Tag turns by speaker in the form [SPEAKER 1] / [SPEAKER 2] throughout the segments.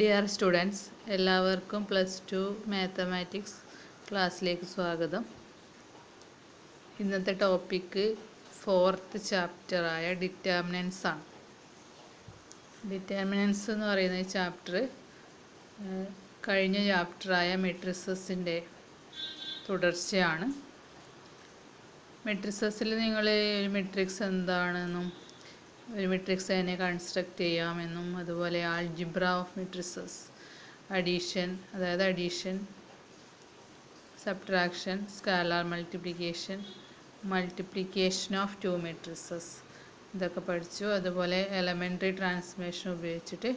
[SPEAKER 1] Dear students, എല്ലാവർക്കും +2 mathematics ക്ലാസ്സിലേക്ക് സ്വാഗതം. ഇന്നത്തെ ടോപ്പിക്ക് 4th ചാപ്റ്ററായ ഡിറ്റർമിനൻസ് ആണ്. ഡിറ്റർമിനൻസ് എന്ന് പറയുന്ന ഈ ചാപ്റ്റർ കഴിഞ്ഞ ചാപ്റ്ററായ മെട്രിസസിൻ്റെ തുടർച്ചയാണ്. മെട്രിസസിൽ നിങ്ങൾ ഒരു മെട്രിക്സ് എന്താണെന്നും ഒരു മെട്രിക്സ് എങ്ങനെ കൺസ്ട്രക്റ്റ് ചെയ്യാമെന്നും അതുപോലെ algebra of matrices, addition, subtraction, scalar multiplication of 2 matrices ഇതൊക്കെ പഠിച്ചു. അതുപോലെ എലമെൻ്ററി ട്രാൻസ്ഫോർമേഷൻ ഉപയോഗിച്ചിട്ട്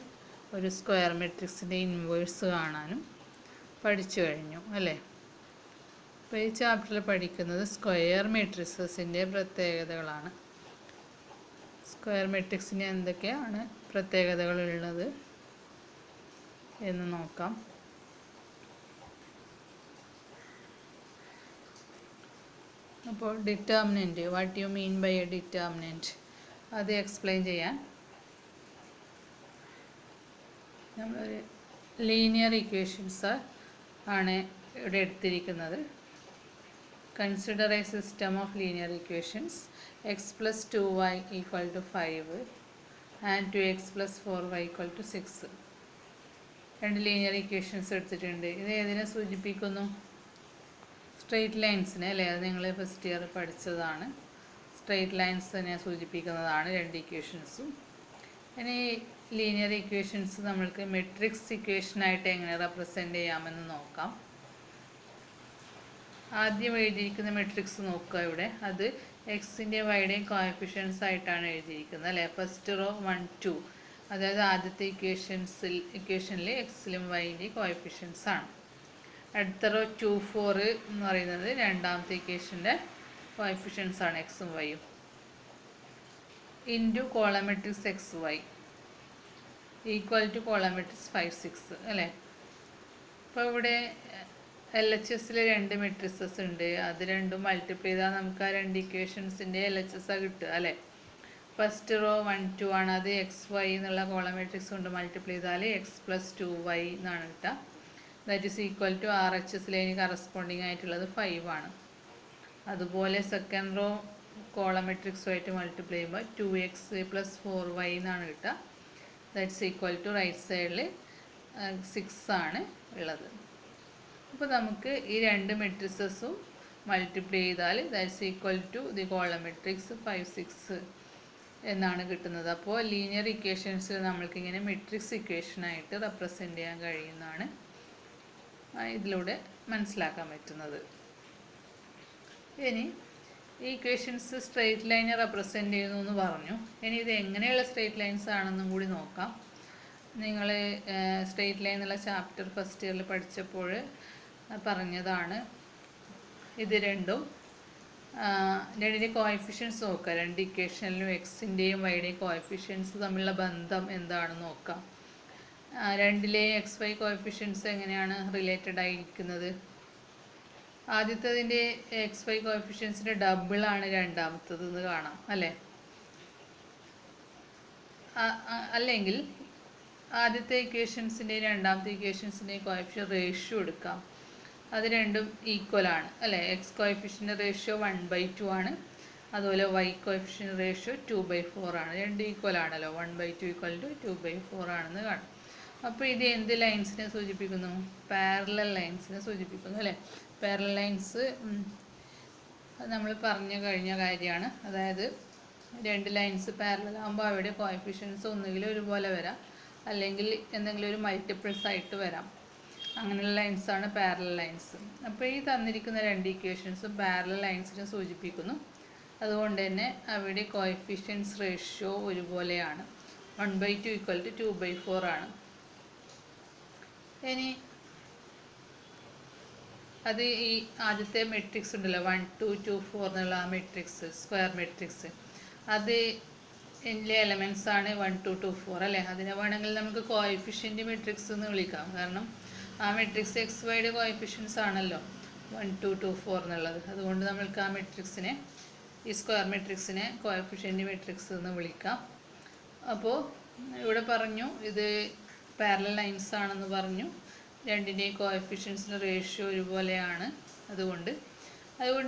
[SPEAKER 1] ഒരു സ്ക്വയർ മെട്രിക്സിൻ്റെ ഇൻവേഴ്സ് കാണാനും പഠിച്ചു കഴിഞ്ഞു അല്ലേ. അപ്പോൾ ഈ ചാപ്റ്ററിൽ പഠിക്കുന്നത് സ്ക്വയർ മെട്രിസസിൻ്റെ പ്രത്യേകതകളാണ്. സ്ക്വയർ മെട്രിക്സിന് എന്തൊക്കെയാണ് പ്രത്യേകതകളുള്ളത് എന്ന് നോക്കാം. അപ്പോൾ determinant, what you mean by a determinant, അത് എക്സ്പ്ലെയിൻ ചെയ്യാൻ നമ്മളൊരു ലീനിയർ ഇക്വേഷൻസ് ആണ് ഇവിടെ എടുത്തിരിക്കുന്നത്. Consider a system of linear equations x plus 2y equal to 5 and 2x plus 4y equal to 6. രണ്ട് ലീനിയർ ഇക്വേഷൻസ് എടുത്തിട്ടുണ്ട്. ഇത് ഏതിനെ സൂചിപ്പിക്കുന്നു? സ്ട്രെയിറ്റ് ലൈൻസിനെ അല്ലേ. അത് നിങ്ങൾ ഫസ്റ്റ് ഇയർ പഠിച്ചതാണ്. സ്ട്രെയിറ്റ് ലൈൻസിനെ സൂചിപ്പിക്കുന്നതാണ് രണ്ട് ഇക്വേഷൻസും. ഇനി ലീനിയർ ഇക്വേഷൻസ് നമ്മൾക്ക് മെട്രിക്സ് ഇക്വേഷനായിട്ട് എങ്ങനെ റെപ്രസെൻ്റ് ചെയ്യാമെന്ന് നോക്കാം. ആദ്യം എഴുതിയിരിക്കുന്ന മെട്രിക്സ് നോക്കുക. ഇവിടെ അത് എക്സിൻ്റെ വൈയുടെയും കോഎഫിഷ്യൻസ് ആയിട്ടാണ് എഴുതിയിരിക്കുന്നത് അല്ലേ. ഫസ്റ്റ് റോ 1 2, അതായത് ആദ്യത്തെ ഇക്വേഷനിൽ എക്സിലും വൈൻ്റെയും കോഎഫിഷ്യൻസ് ആണ്. അടുത്ത റോ 2 4 എന്ന് പറയുന്നത് രണ്ടാമത്തെ ഇക്വേഷൻ്റെ കോഎഫിഷ്യൻസ് ആണ്, എക്സും വൈയും. Into column matrix X Y equal to column matrix 5 6 അല്ലേ. അപ്പോൾ ഇവിടെ LHSൽ രണ്ട് മെട്രിസസ് ഉണ്ട്. അത് രണ്ടും മൾട്ടിപ്ലൈ ചെയ്താൽ നമുക്ക് ആ രണ്ട് ഇക്വേഷൻസിൻ്റെ LHS കിട്ടുക അല്ലേ. ഫസ്റ്റ് റോ 1 2 ആണ്. അത് എക്സ് വൈ എന്നുള്ള കോളം മെട്രിക്സ് കൊണ്ട് മൾട്ടിപ്ലൈ ചെയ്താൽ എക്സ് പ്ലസ് 2y എന്നാണ് കിട്ടുക. ദാറ്റ് ഈസ് ഈക്വൽ ടു RHSൽ അതിന് കറസ്പോണ്ടിങ് ആയിട്ടുള്ളത് 5 ആണ്. അതുപോലെ സെക്കൻഡ് റോ കോളം മെട്രിക്സുമായിട്ട് മൾട്ടിപ്ലൈ ചെയ്യുമ്പോൾ 2x പ്ലസ് 4y എന്നാണ് കിട്ടുക. ദാറ്റ്സ് ഈക്വൽ ടു റൈറ്റ് സൈഡിൽ 6 ആണ് ഉള്ളത്. അപ്പോൾ നമുക്ക് ഈ രണ്ട് മെട്രിസസും മൾട്ടിപ്ലൈ ചെയ്താൽ that's equal to the column matrix 5 6 എന്നാണ് കിട്ടുന്നത്. അപ്പോൾ ലീനിയർ ഇക്വേഷൻസിൽ നമ്മൾക്കിങ്ങനെ മെട്രിക്സ് ഇക്വേഷനായിട്ട് റെപ്രസെൻ്റ് ചെയ്യാൻ കഴിയുന്നതാണ് ഇതിലൂടെ മനസ്സിലാക്കാൻ പറ്റുന്നത്. ഇനി ഈ ഇക്വേഷൻസ് സ്ട്രെയിറ്റ് ലൈനെ റെപ്രസെൻ്റ് ചെയ്യുന്നു എന്ന് പറഞ്ഞു. ഇനി ഇത് എങ്ങനെയുള്ള സ്ട്രെയിറ്റ് ലൈൻസ് ആണെന്നും കൂടി നോക്കാം. നിങ്ങൾ സ്ട്രെയിറ്റ് ലൈൻ എന്നുള്ള ചാപ്റ്റർ ഫസ്റ്റ് ഇയറിൽ പഠിച്ചപ്പോൾ പറഞ്ഞതാണ്. ഇത് രണ്ടിൻ്റെ കോഎഫിഷ്യൻസ് നോക്കുക. രണ്ട് ഇക്വേഷനിലും എക്സിൻ്റെയും വൈയുടെയും കോഎഫിഷ്യൻസ് തമ്മിലുള്ള ബന്ധം എന്താണെന്ന് നോക്കാം. രണ്ടിലെയും എക്സ് വൈ കോഎഫിഷ്യൻസ് എങ്ങനെയാണ് റിലേറ്റഡ് ആയിരിക്കുന്നത്? ആദ്യത്തതിൻ്റെ എക്സ് വൈ കോഎഫിഷ്യൻസിൻ്റെ ഡബിളാണ് രണ്ടാമത്തത് എന്ന് കാണാം അല്ലേ. അല്ലെങ്കിൽ ആദ്യത്തെ ഇക്വേഷൻസിൻ്റെയും രണ്ടാമത്തെ ഇക്വേഷൻസിൻ്റെയും കോഎഫിഷ്യൻ റേഷ്യോ എടുക്കാം. അത് രണ്ടും ഈക്വലാണ് അല്ലേ. എക്സ് കോഎഫിഷ്യൻ്റെ റേഷ്യോ 1/2 ആണ്. അതുപോലെ വൈ കോഎഫിഷ്യൻ റേഷ്യോ 2/4 ആണ്. രണ്ടും ഈക്വൽ ആണല്ലോ. 1/2 ഈക്വൽ ടു 2/4 ആണെന്ന് കാണും. അപ്പോൾ ഇത് എന്ത് ലൈൻസിനെ സൂചിപ്പിക്കുന്നു? പാരലൽ ലൈൻസിനെ സൂചിപ്പിക്കുന്നു അല്ലേ. പാരലൽ ലൈൻസ് നമ്മൾ പറഞ്ഞു കഴിഞ്ഞ കാര്യമാണ്. അതായത് രണ്ട് ലൈൻസ് പാരലൽ ആകുമ്പോൾ അവിടെ കോഎഫിഷ്യൻസ് ഒന്നുകിൽ ഒരുപോലെ വരാം, അല്ലെങ്കിൽ എന്തെങ്കിലും ഒരു മൾട്ടിപ്പിൾസ് ആയിട്ട് വരാം. അങ്ങനെയുള്ള ലൈൻസാണ് പാരലൽ ലൈൻസ്. അപ്പോൾ ഈ തന്നിരിക്കുന്ന രണ്ട് ഇക്വേഷൻസും പാരലൽ ലൈൻസിനെ സൂചിപ്പിക്കുന്നു. അതുകൊണ്ട് തന്നെ അവിടെ കോഎഫിഷ്യൻസ് റേഷ്യോ ഒരുപോലെയാണ്. 1/2 ഈക്വൽ ടു 2/4 ആണ്. ഇനി അത് ഈ ആദ്യത്തെ മെട്രിക്സ് ഉണ്ടല്ലോ 1 2 2 4 എന്നുള്ള ആ മെട്രിക്സ്, സ്ക്വയർ മെട്രിക്സ്, അത് ഇതിലെ എലമെൻറ്റ്സ് ആണ് 1 2 2 4 അല്ലേ. അതിനെ വേണമെങ്കിൽ നമുക്ക് കോഎഫിഷ്യൻ്റ് മെട്രിക്സ് എന്ന് വിളിക്കാം. കാരണം ആ മെട്രിക്സ് എക്സ് വൈയുടെ കോഎഫിഷ്യൻസ് ആണല്ലോ 1 2 2 4 എന്നുള്ളത്. അതുകൊണ്ട് നമ്മൾക്ക് ആ മെട്രിക്സിനെ, ഈ സ്ക്വയർ മെട്രിക്സിനെ കോഎഫിഷ്യൻ്റ് മെട്രിക്സ് എന്ന് വിളിക്കാം. അപ്പോൾ ഇവിടെ പറഞ്ഞു ഇത് പാരലൽ ലൈൻസ് ആണെന്ന് പറഞ്ഞു. രണ്ടിൻ്റെയും കോഎഫിഷ്യൻസിൻ്റെ റേഷ്യോ ഒരുപോലെയാണ്. അതുകൊണ്ട്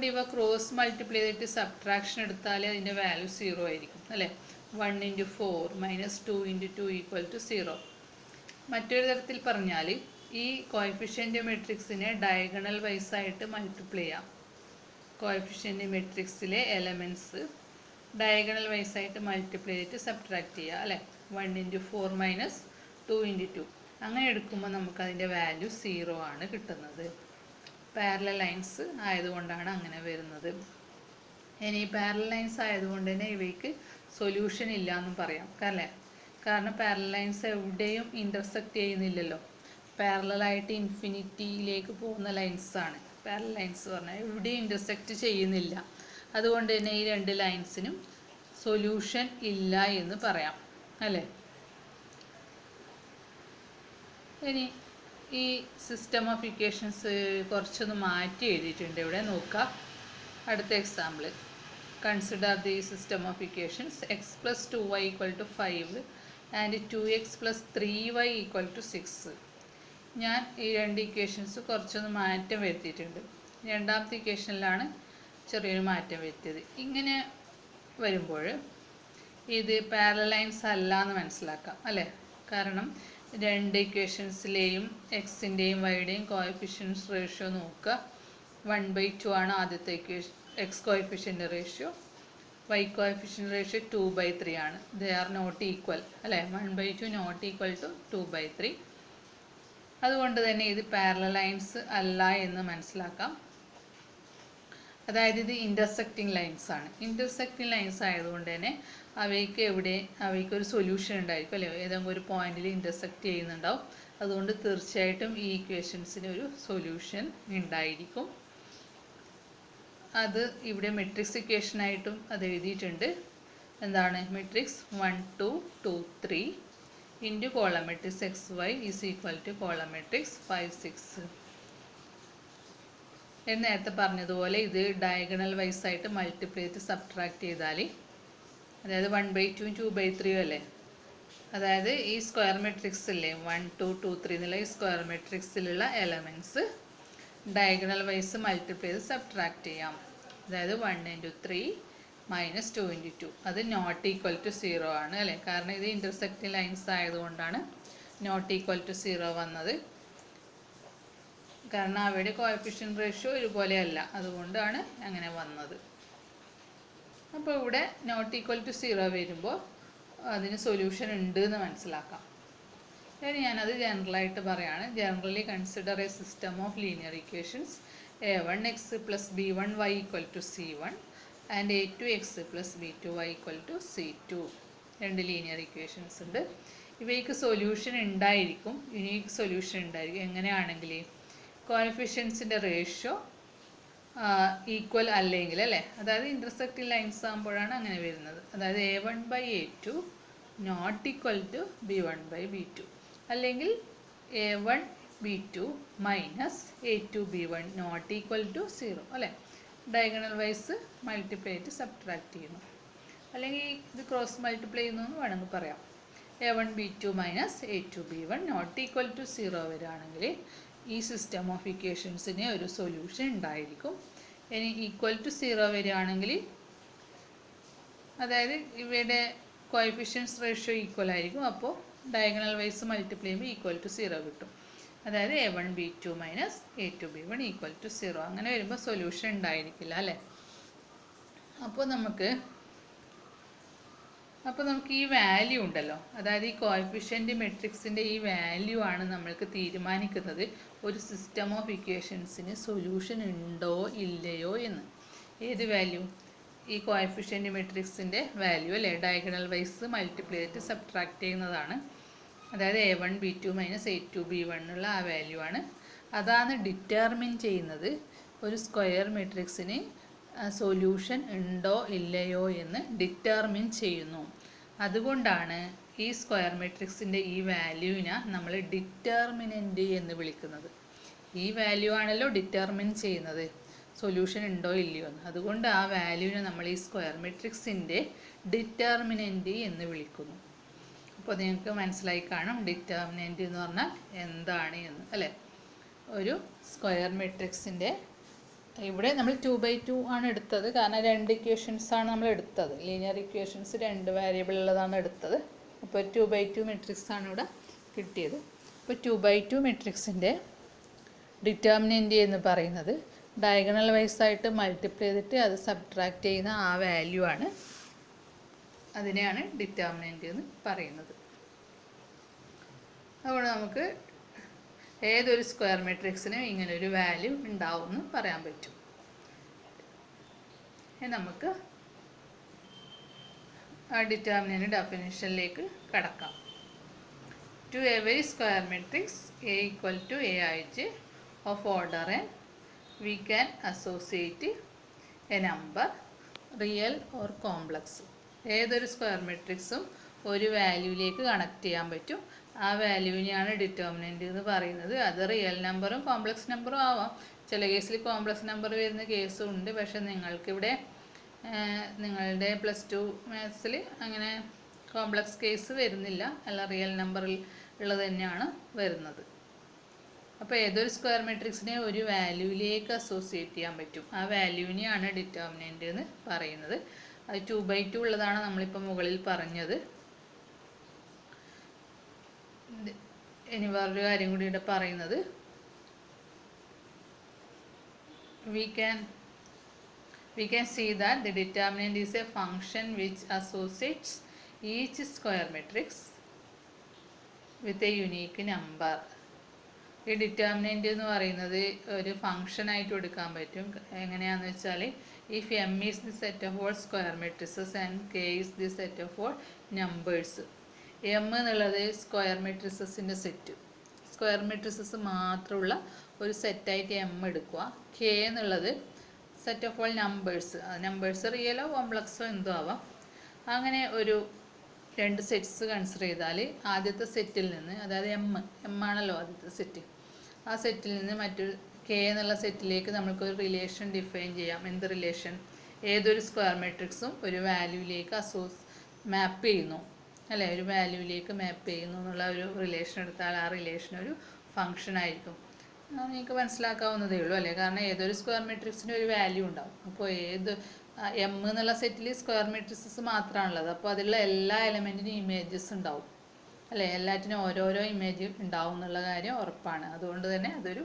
[SPEAKER 1] ഇവ ക്രോസ് മൾട്ടിപ്ലൈ ചെയ്തിട്ട് സബ്ട്രാക്ഷൻ എടുത്താൽ അതിൻ്റെ വാല്യൂ 0 ആയിരിക്കും അല്ലേ. 1 × 4 - 2 × 2 = 0. മറ്റൊരു തരത്തിൽ പറഞ്ഞാൽ ഈ കോഎഫിഷ്യൻ്റ് മെട്രിക്സിനെ ഡയഗണൽ വൈസായിട്ട് മൾട്ടിപ്ലൈ ചെയ്യാം. കോഎഫിഷ്യൻ്റ് മെട്രിക്സിലെ എലമെൻറ്റ്സ് ഡയഗണൽ വൈസായിട്ട് മൾട്ടിപ്ലൈ ചെയ്തിട്ട് സബ്ട്രാക്ട് ചെയ്യുക അല്ലേ. 1 × 4 - 2 × 2 അങ്ങനെ എടുക്കുമ്പോൾ നമുക്കതിൻ്റെ വാല്യൂ 0 ആണ് കിട്ടുന്നത്. പാരലൽ ലൈൻസ് ആയതുകൊണ്ടാണ് അങ്ങനെ വരുന്നത്. ഇനി പാരലൽ ലൈൻസ് ആയതുകൊണ്ട് തന്നെ ഇവയ്ക്ക് സൊല്യൂഷൻ ഇല്ല എന്നും പറയാം അല്ലേ. കാരണം പാരലൽ ലൈൻസ് എവിടെയും ഇൻ്റർസെക്റ്റ് ചെയ്യുന്നില്ലല്ലോ. പാരലലായിട്ട് ഇൻഫിനിറ്റിയിലേക്ക് പോകുന്ന ലൈൻസാണ് പാരലൽ ലൈൻസ് പറഞ്ഞാൽ. എവിടെയും ഇൻ്റർസെക്റ്റ് ചെയ്യുന്നില്ല. അതുകൊണ്ട് തന്നെ ഈ രണ്ട് ലൈൻസിനും സൊല്യൂഷൻ ഇല്ല എന്ന് പറയാം അല്ലേ. ഇനി ഈ സിസ്റ്റം ഓഫ് ഇക്വേഷൻസ് കുറച്ചൊന്ന് മാറ്റി എഴുതിയിട്ടുണ്ട് ഇവിടെ നോക്കാം. അടുത്ത example. Consider the system of equations x + 2y = 5 and 2x + 3y = 6. ഞാൻ ഈ രണ്ട് ഇക്വേഷൻസ് കുറച്ചൊന്ന് മാറ്റം വരുത്തിയിട്ടുണ്ട്. രണ്ടാമത്തെ ഇക്വേഷനിലാണ് ചെറിയൊരു മാറ്റം വരുത്തിയത്. ഇങ്ങനെ വരുമ്പോൾ ഇത് പാരലൽ ലൈൻസ് അല്ല എന്ന് മനസ്സിലാക്കാം അല്ലേ. കാരണം രണ്ട് ഇക്വേഷൻസിലെയും എക്സിൻ്റെയും വൈയുടെയും കോഎഫിഷ്യൻസ് റേഷ്യോ നോക്കുക. 1/2 ആണ് ആദ്യത്തെ equation X coefficient ratio. Y coefficient ratio 2/3 ആണ്. ദേ ആർ നോട്ട് ഈക്വൽ അല്ലേ. 1/2 നോട്ട് ഈക്വൽ ടു 2/3. അതുകൊണ്ട് തന്നെ ഇത് പാരലൽ ലൈൻസ് അല്ല എന്ന് മനസ്സിലാക്കാം. അതായത് ഇത് ഇൻ്റർസെക്റ്റിംഗ് ലൈൻസ് ആണ്. ഇൻ്റർസെക്റ്റിംഗ് ലൈൻസ് ആയതുകൊണ്ട് തന്നെ അവയ്ക്കൊരു സൊല്യൂഷൻ ഉണ്ടായിരിക്കും അല്ലേ. ഏതെങ്കിലും ഒരു പോയിന്റിൽ ഇൻ്റർസെക്റ്റ് ചെയ്യുന്നുണ്ടാവും. അതുകൊണ്ട് തീർച്ചയായിട്ടും ഈ ഇക്വേഷൻസിന് ഒരു സൊല്യൂഷൻ ഉണ്ടായിരിക്കും. അത് ഇവിടെ മെട്രിക്സ് ഇക്വേഷനായിട്ടും അത് എഴുതിയിട്ടുണ്ട്. എന്താണ് matrix 1 2 2 3 into column matrix xy = column matrix 5 6. എന്ന് നേരത്തെ പറഞ്ഞതുപോലെ ഇത് ഡയഗണൽ വൈസായിട്ട് മൾട്ടിപ്ലൈ ചെയ്ത് സബ്ട്രാക്ട് ചെയ്താൽ, അതായത് 1/2 2/3 അല്ലേ. അതായത് ഈ സ്ക്വയർ മെട്രിക്സ് ഇല്ലേ 1 2 2 3 എന്നുള്ള ഈ സ്ക്വയർ മെട്രിക്സിലുള്ള എലമെൻറ്റ്സ് ഡയഗണൽ വൈസ് മൾട്ടിപ്ലൈ ചെയ്ത് സബ്ട്രാക്ട് ചെയ്യാം. അതായത് 1 × 3 - 2 × 2 അത് നോട്ട് ഈക്വൽ ടു 0 ആണ് അല്ലേ. കാരണം ഇത് ഇൻ്റർസെക്റ്റിംഗ് ലൈൻസ് ആയതുകൊണ്ടാണ് നോട്ട് ഈക്വൽ ടു 0 വന്നത്. കാരണം അവയുടെ കോഎഫിഷ്യൻ്റ് റേഷ്യോ ഒരുപോലെയല്ല, അതുകൊണ്ടാണ് അങ്ങനെ വന്നത്. അപ്പോൾ ഇവിടെ നോട്ട് ഈക്വൽ ടു 0 വരുമ്പോൾ അതിന് സൊല്യൂഷൻ ഉണ്ട് എന്ന് മനസ്സിലാക്കാം. ഇനി ഞാനത് ജനറലായിട്ട് പറയുകയാണ്. Generally consider A system of linear equations a1x + b1y = c1 and a2x + b2y = c2. രണ്ട് ലീനിയർ ഇക്വേഷൻസ് ഉണ്ട്. ഇവയ്ക്ക് സൊല്യൂഷൻ ഉണ്ടായിരിക്കും, യുണീക്ക് സൊല്യൂഷൻ ഉണ്ടായിരിക്കും. എങ്ങനെയാണെങ്കിൽ കോഎഫിഷ്യൻസിൻ്റെ റേഷ്യോ ഈക്വൽ അല്ലെങ്കിൽ അല്ലേ. അതായത് ഇൻ്റർസെക്റ്റിംഗ് ലൈൻസ് ആകുമ്പോഴാണ് അങ്ങനെ വരുന്നത്. അതായത് a1/a2 not equal to b1/b2 അല്ലെങ്കിൽ a1b2 - a2b1 not equal to 0 അല്ലേ. ഡയഗണൽ വൈസ് മൾട്ടിപ്ലൈ ചെയ്ത് സബ്ട്രാക്ട് ചെയ്യുന്നു, അല്ലെങ്കിൽ ഇത് ക്രോസ് മൾട്ടിപ്ലൈ ചെയ്യുന്നു എന്ന് വേണമെങ്കിൽ പറയാം. a1b2 - a2b1 not equal to 0 വരികയാണെങ്കിൽ ഈ സിസ്റ്റം ഓഫ് ഇക്വേഷൻസിന് ഒരു സൊല്യൂഷൻ ഉണ്ടായിരിക്കും. ഇനി ഈക്വൽ ടു 0 വരികയാണെങ്കിൽ, അതായത് ഇവയുടെ കോഎഫിഷ്യൻസ് റേഷ്യോ ഈക്വൽ ആയിരിക്കും. അപ്പോൾ ഡയഗണൽ വൈസ് മൾട്ടിപ്ലൈ ചെയ്യുമ്പോൾ ഈക്വൽ ടു 0 കിട്ടും. അതായത് a1b2 - a2b1 = 0. അങ്ങനെ വരുമ്പോൾ സൊല്യൂഷൻ ഉണ്ടായിരിക്കില്ല അല്ലേ. അപ്പോൾ നമുക്ക് ഈ വാല്യൂ ഉണ്ടല്ലോ, അതായത് ഈ കോഎഫിഷ്യൻ്റ് മെട്രിക്സിൻ്റെ ഈ വാല്യൂ ആണ് നമ്മൾക്ക് തീരുമാനിക്കുന്നത് ഒരു സിസ്റ്റം ഓഫ് ഇക്വേഷൻസിന് സൊല്യൂഷൻ ഉണ്ടോ ഇല്ലയോ എന്ന്. ഏത് വാല്യൂ? ഈ കോഎഫിഷ്യൻ്റ് മെട്രിക്സിൻ്റെ വാല്യൂ അല്ലേ. ഡയഗണൽ വൈസ് മൾട്ടിപ്ലൈ ചെയ്തിട്ട് സബ്ട്രാക്ട് ചെയ്യുന്നതാണ്. അതായത് a1b2 - a2b1 ഉള്ള ആ വാല്യൂ ആണ്. അതാണ് ഡിറ്റർമിൻ ചെയ്യുന്നത് ഒരു സ്ക്വയർ മെട്രിക്സിന് സൊല്യൂഷൻ ഉണ്ടോ ഇല്ലയോ എന്ന് ഡിറ്റർമിൻ ചെയ്യുന്നു. അതുകൊണ്ടാണ് ഈ സ്ക്വയർ മെട്രിക്സിൻ്റെ ഈ വാല്യൂവിനെ നമ്മൾ ഡിറ്റർമിനൻ്റ് എന്ന് വിളിക്കുന്നത്. ഈ വാല്യൂ ആണല്ലോ ഡിറ്റർമിൻ ചെയ്യുന്നത് സൊല്യൂഷൻ ഉണ്ടോ ഇല്ലയോ എന്ന്. അതുകൊണ്ട് ആ വാല്യൂവിനെ നമ്മൾ ഈ സ്ക്വയർ മെട്രിക്സിൻ്റെ ഡിറ്റർമിനൻ്റ് എന്ന് വിളിക്കുന്നു. അപ്പോൾ നിങ്ങൾക്ക് മനസ്സിലായി കാണും ഡിറ്റർമിനൻ്റ് എന്ന് പറഞ്ഞാൽ എന്താണ് എന്ന് അല്ലേ. ഒരു സ്ക്വയർ മെട്രിക്സിൻ്റെ ഇവിടെ നമ്മൾ 2/2 ആണ് എടുത്തത്, കാരണം 2 ഇക്വേഷൻസാണ് നമ്മൾ എടുത്തത്. ലീനിയർ ഇക്വേഷൻസ് 2 വേരിയബിൾ ഉള്ളതാണ് എടുത്തത്. അപ്പോൾ 2/2 മെട്രിക്സ് ആണ് ഇവിടെ കിട്ടിയത്. അപ്പോൾ 2/2 മെട്രിക്സിൻ്റെ ഡിറ്റർമിനൻ്റ് എന്ന് പറയുന്നത് ഡയഗണൽ വൈസായിട്ട് മൾട്ടിപ്ലൈ ചെയ്തിട്ട് അത് സബ്ട്രാക്ട് ചെയ്യുന്ന ആ വാല്യൂ ആണ്, അതിനെയാണ് ഡിറ്റർമിനൻ്റ് എന്ന് പറയുന്നത്. അതുകൊണ്ട് നമുക്ക് ഏതൊരു സ്ക്വയർ മെട്രിക്സിനും ഇങ്ങനൊരു വാല്യൂ ഉണ്ടാവുമെന്ന് പറയാൻ പറ്റും. നമുക്ക് ആ ഡിറ്റർമിനൻ്റ് ഡെഫിനിഷനിലേക്ക് കടക്കാം. To every square matrix A equal to Aij of order n, we can associate a number, real or complex. ഏതൊരു സ്ക്വയർ മെട്രിക്സും ഒരു വാല്യൂവിലേക്ക് കണക്ട് ചെയ്യാൻ പറ്റും. ആ വാല്യൂവിനെയാണ് ഡിറ്റർമിനൻ്റ് എന്ന് പറയുന്നത്. അത് റിയൽ നമ്പറും കോംപ്ലക്സ് നമ്പറും ആവാം. ചില കേസിൽ കോംപ്ലക്സ് നമ്പർ വരുന്ന കേസും ഉണ്ട്. പക്ഷെ നിങ്ങൾക്കിവിടെ നിങ്ങളുടെ +2 മാത്സിൽ അങ്ങനെ കോംപ്ലക്സ് കേസ് വരുന്നില്ല, അല്ല റിയൽ നമ്പറിൽ ഉള്ളത് തന്നെയാണ് വരുന്നത്. അപ്പോൾ ഏതൊരു സ്ക്വയർ മെട്രിക്സിനെ ഒരു വാല്യൂവിലേക്ക് അസോസിയേറ്റ് ചെയ്യാൻ പറ്റും. ആ വാല്യൂവിനെയാണ് ഡിറ്റർമിനൻ്റ് എന്ന് പറയുന്നത്. അത് 2/2 ഉള്ളതാണ് നമ്മളിപ്പോൾ മുകളിൽ പറഞ്ഞത്. ഇനി വേറൊരു കാര്യം കൂടി ഇവിടെ പറയുന്നത്, we can see that the determinant is a function which associates each square matrix with a unique number. ഈ ഡിറ്റർമിനൻ്റ് എന്ന് പറയുന്നത് ഒരു ഫംഗ്ഷൻ ആയിട്ട് എടുക്കാൻ പറ്റും. എങ്ങനെയാണെന്ന് വെച്ചാൽ, if m is the set of all square matrices and k is the set of all numbers. m എന്നുള്ളത് സ്ക്വയർ മെട്രിസസിൻ്റെ സെറ്റ്, സ്ക്വയർ മെട്രിസസ് മാത്രമുള്ള ഒരു സെറ്റായിട്ട് m എടുക്കുക. k എന്നുള്ളത് set of all numbers, numbers റിയലോ കോംപ്ലക്സോ എന്തോ ആവാം. അങ്ങനെ ഒരു 2 സെറ്റ്സ് കൺസിഡർ ചെയ്താൽ ആദ്യത്തെ സെറ്റിൽ നിന്ന്, അതായത് m ആണല്ലോ ആദ്യത്തെ സെറ്റ്, ആ സെറ്റിൽ നിന്ന് മറ്റൊരു k എന്നുള്ള സെറ്റിലേക്ക് നമുക്കൊരു റിലേഷൻ ഡിഫൈൻ ചെയ്യാം. എന്ത് റിലേഷൻ? ഏതൊരു സ്ക്വയർ മെട്രിക്സും ഒരു വാല്യൂവിലേക്ക് മാപ്പ് ചെയ്യുന്നു അല്ലേ, ഒരു വാല്യൂവിലേക്ക് മാപ്പ് ചെയ്യുന്നു എന്നുള്ള ഒരു റിലേഷൻ എടുത്താൽ ആ റിലേഷൻ ഒരു ഫംഗ്ഷൻ ആയിരിക്കും. നിങ്ങൾക്ക് മനസ്സിലാക്കാവുന്നതേ ഉള്ളൂ അല്ലേ, കാരണം ഏതൊരു സ്ക്വയർ മെട്രിക്സിന് ഒരു വാല്യൂ ഉണ്ടാവും. അപ്പോൾ m എന്നുള്ള സെറ്റിൽ സ്ക്വയർ മെട്രിക്സസ് മാത്രമാണുള്ളത്. അപ്പോൾ അതിലുള്ള എല്ലാ എലമെൻറ്റിനും ഇമേജസ് ഉണ്ടാവും അല്ലേ, എല്ലാറ്റിനും ഓരോരോ ഇമേജ് ഉണ്ടാവും എന്നുള്ള കാര്യം ഉറപ്പാണ്. അതുകൊണ്ട് തന്നെ അതൊരു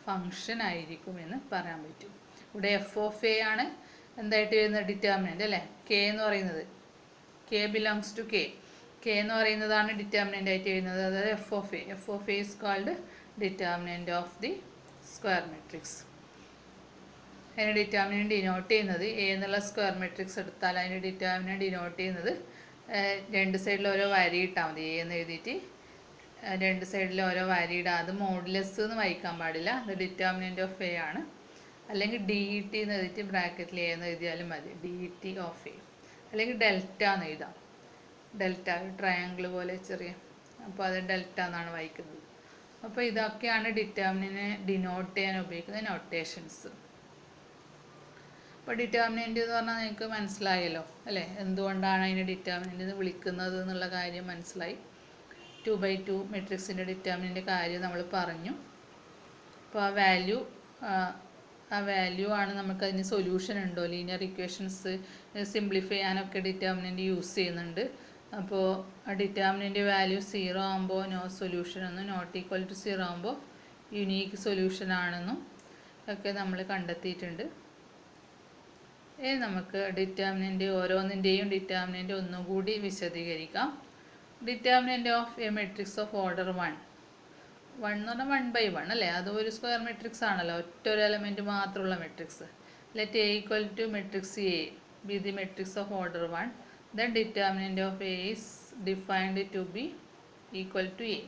[SPEAKER 1] ഫംഗ്ഷൻ ആയിരിക്കും എന്ന് പറയാൻ പറ്റും. ഇവിടെ f(a) ആണ് എന്തായിട്ട് വരുന്നത്? ഡിറ്റർമിനൻ്റ് അല്ലേ. k എന്ന് പറയുന്നത്, k belongs to k എന്ന് പറയുന്നതാണ് ഡിറ്റർമിനൻ്റ് ആയിട്ട് വരുന്നത്. അതായത് f(a) is called determinant of the square matrix. അതിന് ഡിറ്റർമിനൻ്റ് ഡിനോട്ട് ചെയ്യുന്നത്, a എന്നുള്ള സ്ക്വയർ മെട്രിക്സ് എടുത്താൽ അതിന് ഡിറ്റർമിനൻ്റ് ഡിനോട്ട് ചെയ്യുന്നത് 2 സൈഡിൽ ഓരോ വരി ഇട്ടാൽ മതി. a എന്ന് എഴുതിയിട്ട് 2 സൈഡിൽ ഓരോ വരി ഇടാം. അത് മോഡുലസ് എന്ന് വായിക്കാൻ പാടില്ല, അത് ഡിറ്റർമിനൻ്റ് ഓഫ് a ആണ്. അല്ലെങ്കിൽ DET എന്ന് എഴുതിയിട്ട് ബ്രാക്കറ്റിൽ a എന്ന് എഴുതിയാലും മതി, DET ഓഫ് a. അല്ലെങ്കിൽ ഡെൽറ്റ എന്ന് എഴുതാം, ഡെൽറ്റ ട്രയാങ്കിൾ പോലെ ചെറിയ, അപ്പോൾ അത് ഡെൽറ്റ എന്നാണ് വായിക്കുന്നത്. അപ്പോൾ ഇതൊക്കെയാണ് ഡിറ്റർമിനൻ്റിനെ ഡിനോട്ട് ചെയ്യാൻ ഉപയോഗിക്കുന്ന നൊട്ടേഷൻസ്. അപ്പോൾ ഡിറ്റർമിനൻ്റ് എന്ന് പറഞ്ഞാൽ നിങ്ങൾക്ക് മനസ്സിലായല്ലോ അല്ലേ, എന്തുകൊണ്ടാണ് അതിനെ ഡിറ്റർമിനൻ്റ് എന്ന് വിളിക്കുന്നത് എന്നുള്ള കാര്യം മനസ്സിലായി. 2/2 മെട്രിക്സിൻ്റെ ഡിറ്റർമിനൻ്റ് കാര്യം നമ്മൾ പറഞ്ഞു. അപ്പോൾ ആ വാല്യൂ ആണ് നമുക്കതിന് സൊല്യൂഷൻ ഉണ്ടോ, ലീനിയർ ഇക്വേഷൻസ് സിംപ്ലിഫൈ ചെയ്യാനൊക്കെ ഡിറ്റർമിനൻ്റ് യൂസ് ചെയ്യുന്നുണ്ട്. അപ്പോൾ ആ ഡിറ്റർമിനൻ്റ് വാല്യൂ 0 ആകുമ്പോൾ നോ സൊല്യൂഷൻ എന്നും, നോട്ട് ഈക്വൽ ടു 0 ആകുമ്പോൾ യുണീക്ക് സൊല്യൂഷൻ ആണെന്നും ഒക്കെ നമ്മൾ കണ്ടെത്തിയിട്ടുണ്ട്. ഇനി നമുക്ക് ഡിറ്റർമിനൻ്റ് ഓരോന്നിൻ്റെയും ഡിറ്റർമിനൻ്റ് ഒന്നുകൂടി വിശദീകരിക്കാം. Determinant of a matrix of order 1 എന്ന് പറഞ്ഞാൽ 1/1 അല്ലേ, അത് ഒരു സ്ക്വയർ മെട്രിക്സ് ആണല്ലോ, ഒറ്റൊരു എലമെൻറ്റ് മാത്രമുള്ള matrix. Let a equal to matrix a be the matrix of order 1, then determinant of a is defined to be equal to a.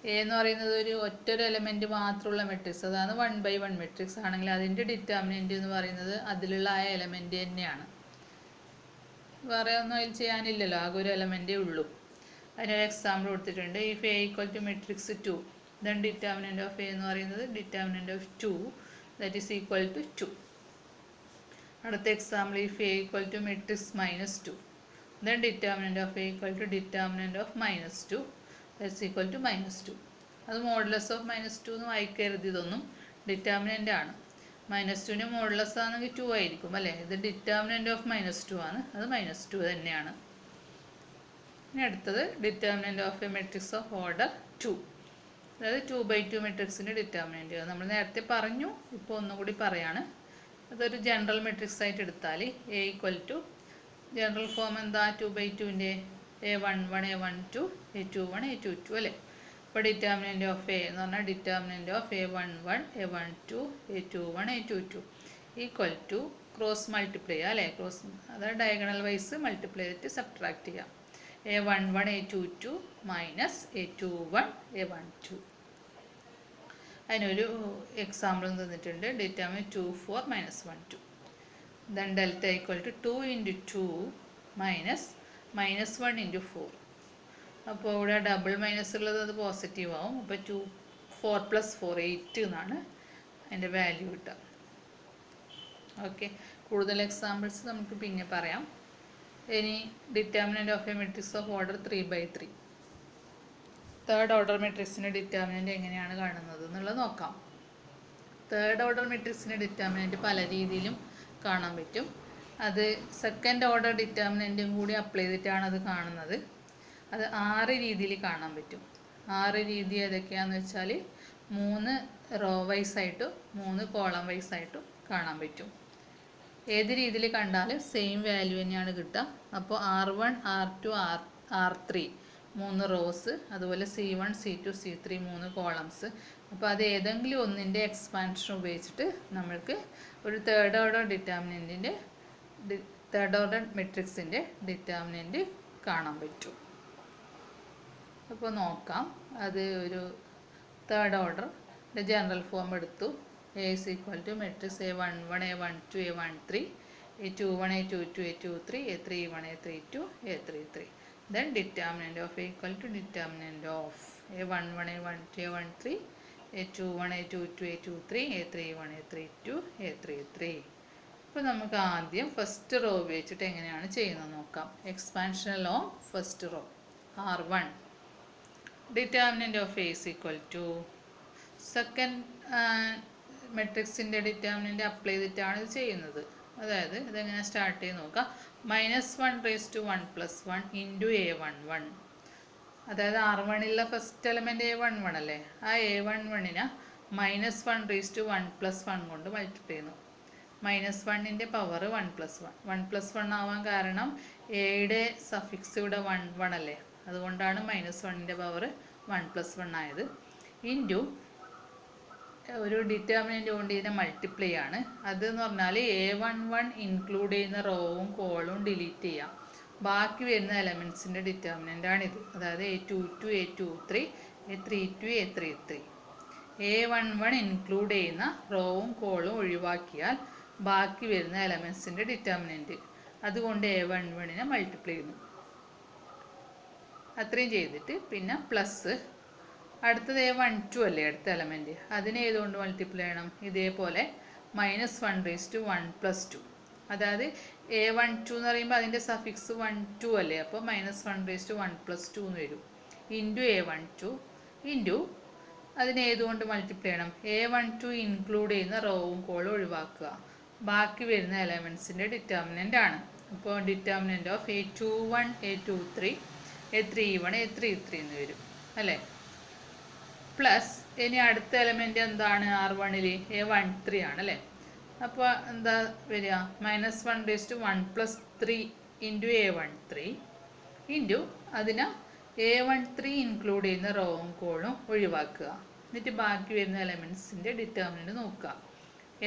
[SPEAKER 1] a എന്ന് പറയുന്നത് ഒരു ഒറ്റൊരു എലമെൻറ്റ് മാത്രമുള്ള മെട്രിക്സ്, അതാണ് 1/1 മെട്രിക്സ് ആണെങ്കിൽ അതിൻ്റെ ഡിറ്റർമിനൻ്റ് എന്ന് പറയുന്നത് അതിലുള്ള ആ എലമെൻറ്റ് തന്നെയാണ്. വേറെ ഒന്നും അതിൽ ചെയ്യാനില്ലല്ലോ, ആകെ ഒരു എലമെൻറ്റേ ഉള്ളൂ. അതിനൊരു എക്സാമ്പിൾ കൊടുത്തിട്ടുണ്ട്. If a equal to matrix 2, then determinant of a എന്ന് പറയുന്നത് determinant of 2 that is equal to 2. അടുത്ത example, if a equal to matrix -2, then determinant of a equal to determinant of -2, that's equal to -2. അത് modulus of -2 എന്ന് വായിക്കരുത്, ഇതൊന്നും determinant ആണ്. -2ൻ്റെ modulus ആണെങ്കിൽ 2 ആയിരിക്കും അല്ലേ. ഇത് ഡിറ്റർമിനൻ്റ് ഓഫ് -2 ആണ്, അത് -2 തന്നെയാണ്. ഇനി അടുത്തത് determinant of a matrix of order 2, അതായത് 2/2 മെട്രിക്സിൻ്റെ ഡിറ്റർമിനൻ്റ്. നമ്മൾ നേരത്തെ പറഞ്ഞു, ഇപ്പോൾ ഒന്നുകൂടി പറയാണ്. അതൊരു ജനറൽ മെട്രിക്സ് ആയിട്ട് എടുത്താൽ A equal to general form എന്താ 2/2ൻ്റെ A11 A12 A21 A22 അല്ലേ. അപ്പോൾ ഡിറ്റർമിനൻ്റ് ഓഫ് എ എന്ന് പറഞ്ഞാൽ determinant of A11 A12 A21 A22 equal to cross multiply ചെയ്യുക അല്ലേ. ക്രോസ് അതായത് ഡയഗണൽ വൈസ് മൾട്ടിപ്ലൈ ചെയ്തിട്ട് സബ്ട്രാക്ട് ചെയ്യാം. A11 A22 minus A21 A12. അതിനൊരു എക്സാമ്പിൾ തന്നിട്ടുണ്ട്. Determinant 2 4 -1 2. then delta equal to 2 into 2 minus -1 into 4. അപ്പോൾ ഇവിടെ ഡബിൾ മൈനസ് ഉള്ളത് അത് പോസിറ്റീവ് ആവും. അപ്പോൾ 4 + 4 8 എന്നാണ് അതിൻ്റെ വാല്യൂ കിട്ടുക. ഓക്കെ, കൂടുതൽ എക്സാമ്പിൾസ് നമുക്ക് പിന്നെ പറയാം. ഇനി determinant of a matrix of order 3/3. Third order മെട്രിക്സിൻ്റെ ഡിറ്റർമിനൻ്റ് എങ്ങനെയാണ് കാണുന്നത് എന്നുള്ളത് നോക്കാം. തേർഡ് ഓർഡർ മെട്രിക്സിൻ്റെ ഡിറ്റർമിനൻ്റ് പല രീതിയിലും കാണാൻ പറ്റും. അത് സെക്കൻഡ് ഓർഡർ ഡിറ്റർമിനൻറ്റും കൂടി അപ്ലൈ ചെയ്തിട്ടാണ് അത് കാണുന്നത്. അത് 6 രീതിയിൽ കാണാൻ പറ്റും. 6 രീതി ഏതൊക്കെയാണെന്ന് വെച്ചാൽ 3 റോ വൈസായിട്ടും 3 കോളം വൈസായിട്ടും കാണാൻ പറ്റും. ഏത് രീതിയിൽ കണ്ടാലും സെയിം വാല്യൂ തന്നെയാണ് കിട്ടുക. അപ്പോൾ R1 R2 R3 3 റോസ്, അതുപോലെ C1 C2 C3 3 കോളംസ്. അപ്പോൾ അത് ഏതെങ്കിലും ഒന്നിൻ്റെ എക്സ്പാൻഷൻ ഉപയോഗിച്ചിട്ട് നമ്മൾക്ക് ഒരു തേർഡ് ഓർഡർ ഡിറ്റർമിനൻറ്റിൻ്റെ തേർഡ് ഓർഡർ മെട്രിക്സിൻ്റെ ഡിറ്റർമിനൻറ്റ് കാണാൻ പറ്റും. അപ്പോൾ നോക്കാം. അത് ഒരു തേർഡ് ഓർഡർ ജനറൽ ഫോം എടുത്തു. A is equal to matrix A11 A12 A13 A21 A22 A23 A31 A32 A33. then determinant of A equal to determinant of A11 A12 A13 A21 A22 A23 A31 A32 A33. അപ്പോൾ നമുക്ക് ആദ്യം first row ഉപയോഗിച്ചിട്ട് എങ്ങനെയാണ് ചെയ്യുന്നത് നോക്കാം. Expansion of first row R1. Determinant of A is equal to second മെട്രിക്സിൻ്റെ determinant apply ചെയ്തിട്ടാണ് ഇത് ചെയ്യുന്നത്. അതായത് ഇതെങ്ങനെ സ്റ്റാർട്ട് ചെയ്ത് നോക്കാം. -1 + 1 ഇൻറ്റു A11. അതായത് R1ലുള്ള ഫസ്റ്റ് എലമെൻറ്റ് A11 അല്ലേ. ആ A11നെ -1 + 1 കൊണ്ട് മൾട്ടിപ്ലൈ ചെയ്യുന്നു. -1ൻ്റെ പവർ 1 + 1. 1 + 1 ആവാൻ കാരണം എയുടെ സഫിക്സ് ഇവിടെ 1 അല്ലേ. അതുകൊണ്ടാണ് -1ൻ്റെ പവർ 1 + 1 ആയത്. ഇൻറ്റു ഒരു ഡിറ്റർമിനൻ്റ് കൊണ്ട് ഇതിനെ മൾട്ടിപ്ലൈ ആണ്. അതെന്ന് പറഞ്ഞാൽ A11 ഇൻക്ലൂഡ് ചെയ്യുന്ന റോവും കോളും ഡിലീറ്റ് ചെയ്യാം. ബാക്കി വരുന്ന എലമെൻറ്റ്സിൻ്റെ ഡിറ്റർമിനൻ്റ് ആണിത്. അതായത് A22 A23 A32 A33. A11 include ചെയ്യുന്ന റോവും കോളും ഒഴിവാക്കിയാൽ ബാക്കി വരുന്ന എലമെൻറ്റ്സിൻ്റെ ഡിറ്റർമിനൻ്റ്. അതുകൊണ്ട് A11നെ മൾട്ടിപ്ലൈ ചെയ്യുന്നു. അത്രയും ചെയ്തിട്ട് പിന്നെ പ്ലസ് അടുത്തത് A12 അല്ലേ അടുത്ത എലമെൻറ്റ്. അതിനെ ഏതുകൊണ്ട് മൾട്ടിപ്ലൈ ചെയ്യണം? ഇതേപോലെ -1 + 1 + 2. അതായത് A12 എന്ന് പറയുമ്പോൾ അതിൻ്റെ സഫിക്സ് 1 2 അല്ലേ. അപ്പോൾ -1 + 1 + 2 എന്ന് വരും. ഇൻറ്റു A12 ഇൻറ്റു അതിനെ ഏതുകൊണ്ട് മൾട്ടിപ്ലൈ ചെയ്യണം? A12 ഇൻക്ലൂഡ് ചെയ്യുന്ന റോവും കോളും ഒഴിവാക്കുക. ബാക്കി വരുന്ന എലമെൻറ്റ്സിൻ്റെ ഡിറ്റർമിനൻ്റ് ആണ്. അപ്പോൾ determinant of A21 A23 A31 A33 എന്ന് വരും അല്ലേ. പ്ലസ് ഇനി അടുത്ത എലമെൻറ്റ് എന്താണ്? R1ൽ A13 ആണ് അല്ലേ. അപ്പോൾ എന്താ വരിക? -1 + 1 + 3 ഇൻറ്റു A13 ഇൻറ്റു അതിനെ A13 ഇൻക്ലൂഡ് ചെയ്യുന്ന റോവും കോളും ഒഴിവാക്കുക. എന്നിട്ട് ബാക്കി വരുന്ന എലമെൻറ്റ്സിൻ്റെ ഡിറ്റർമിനൻ്റ് നോക്കുക.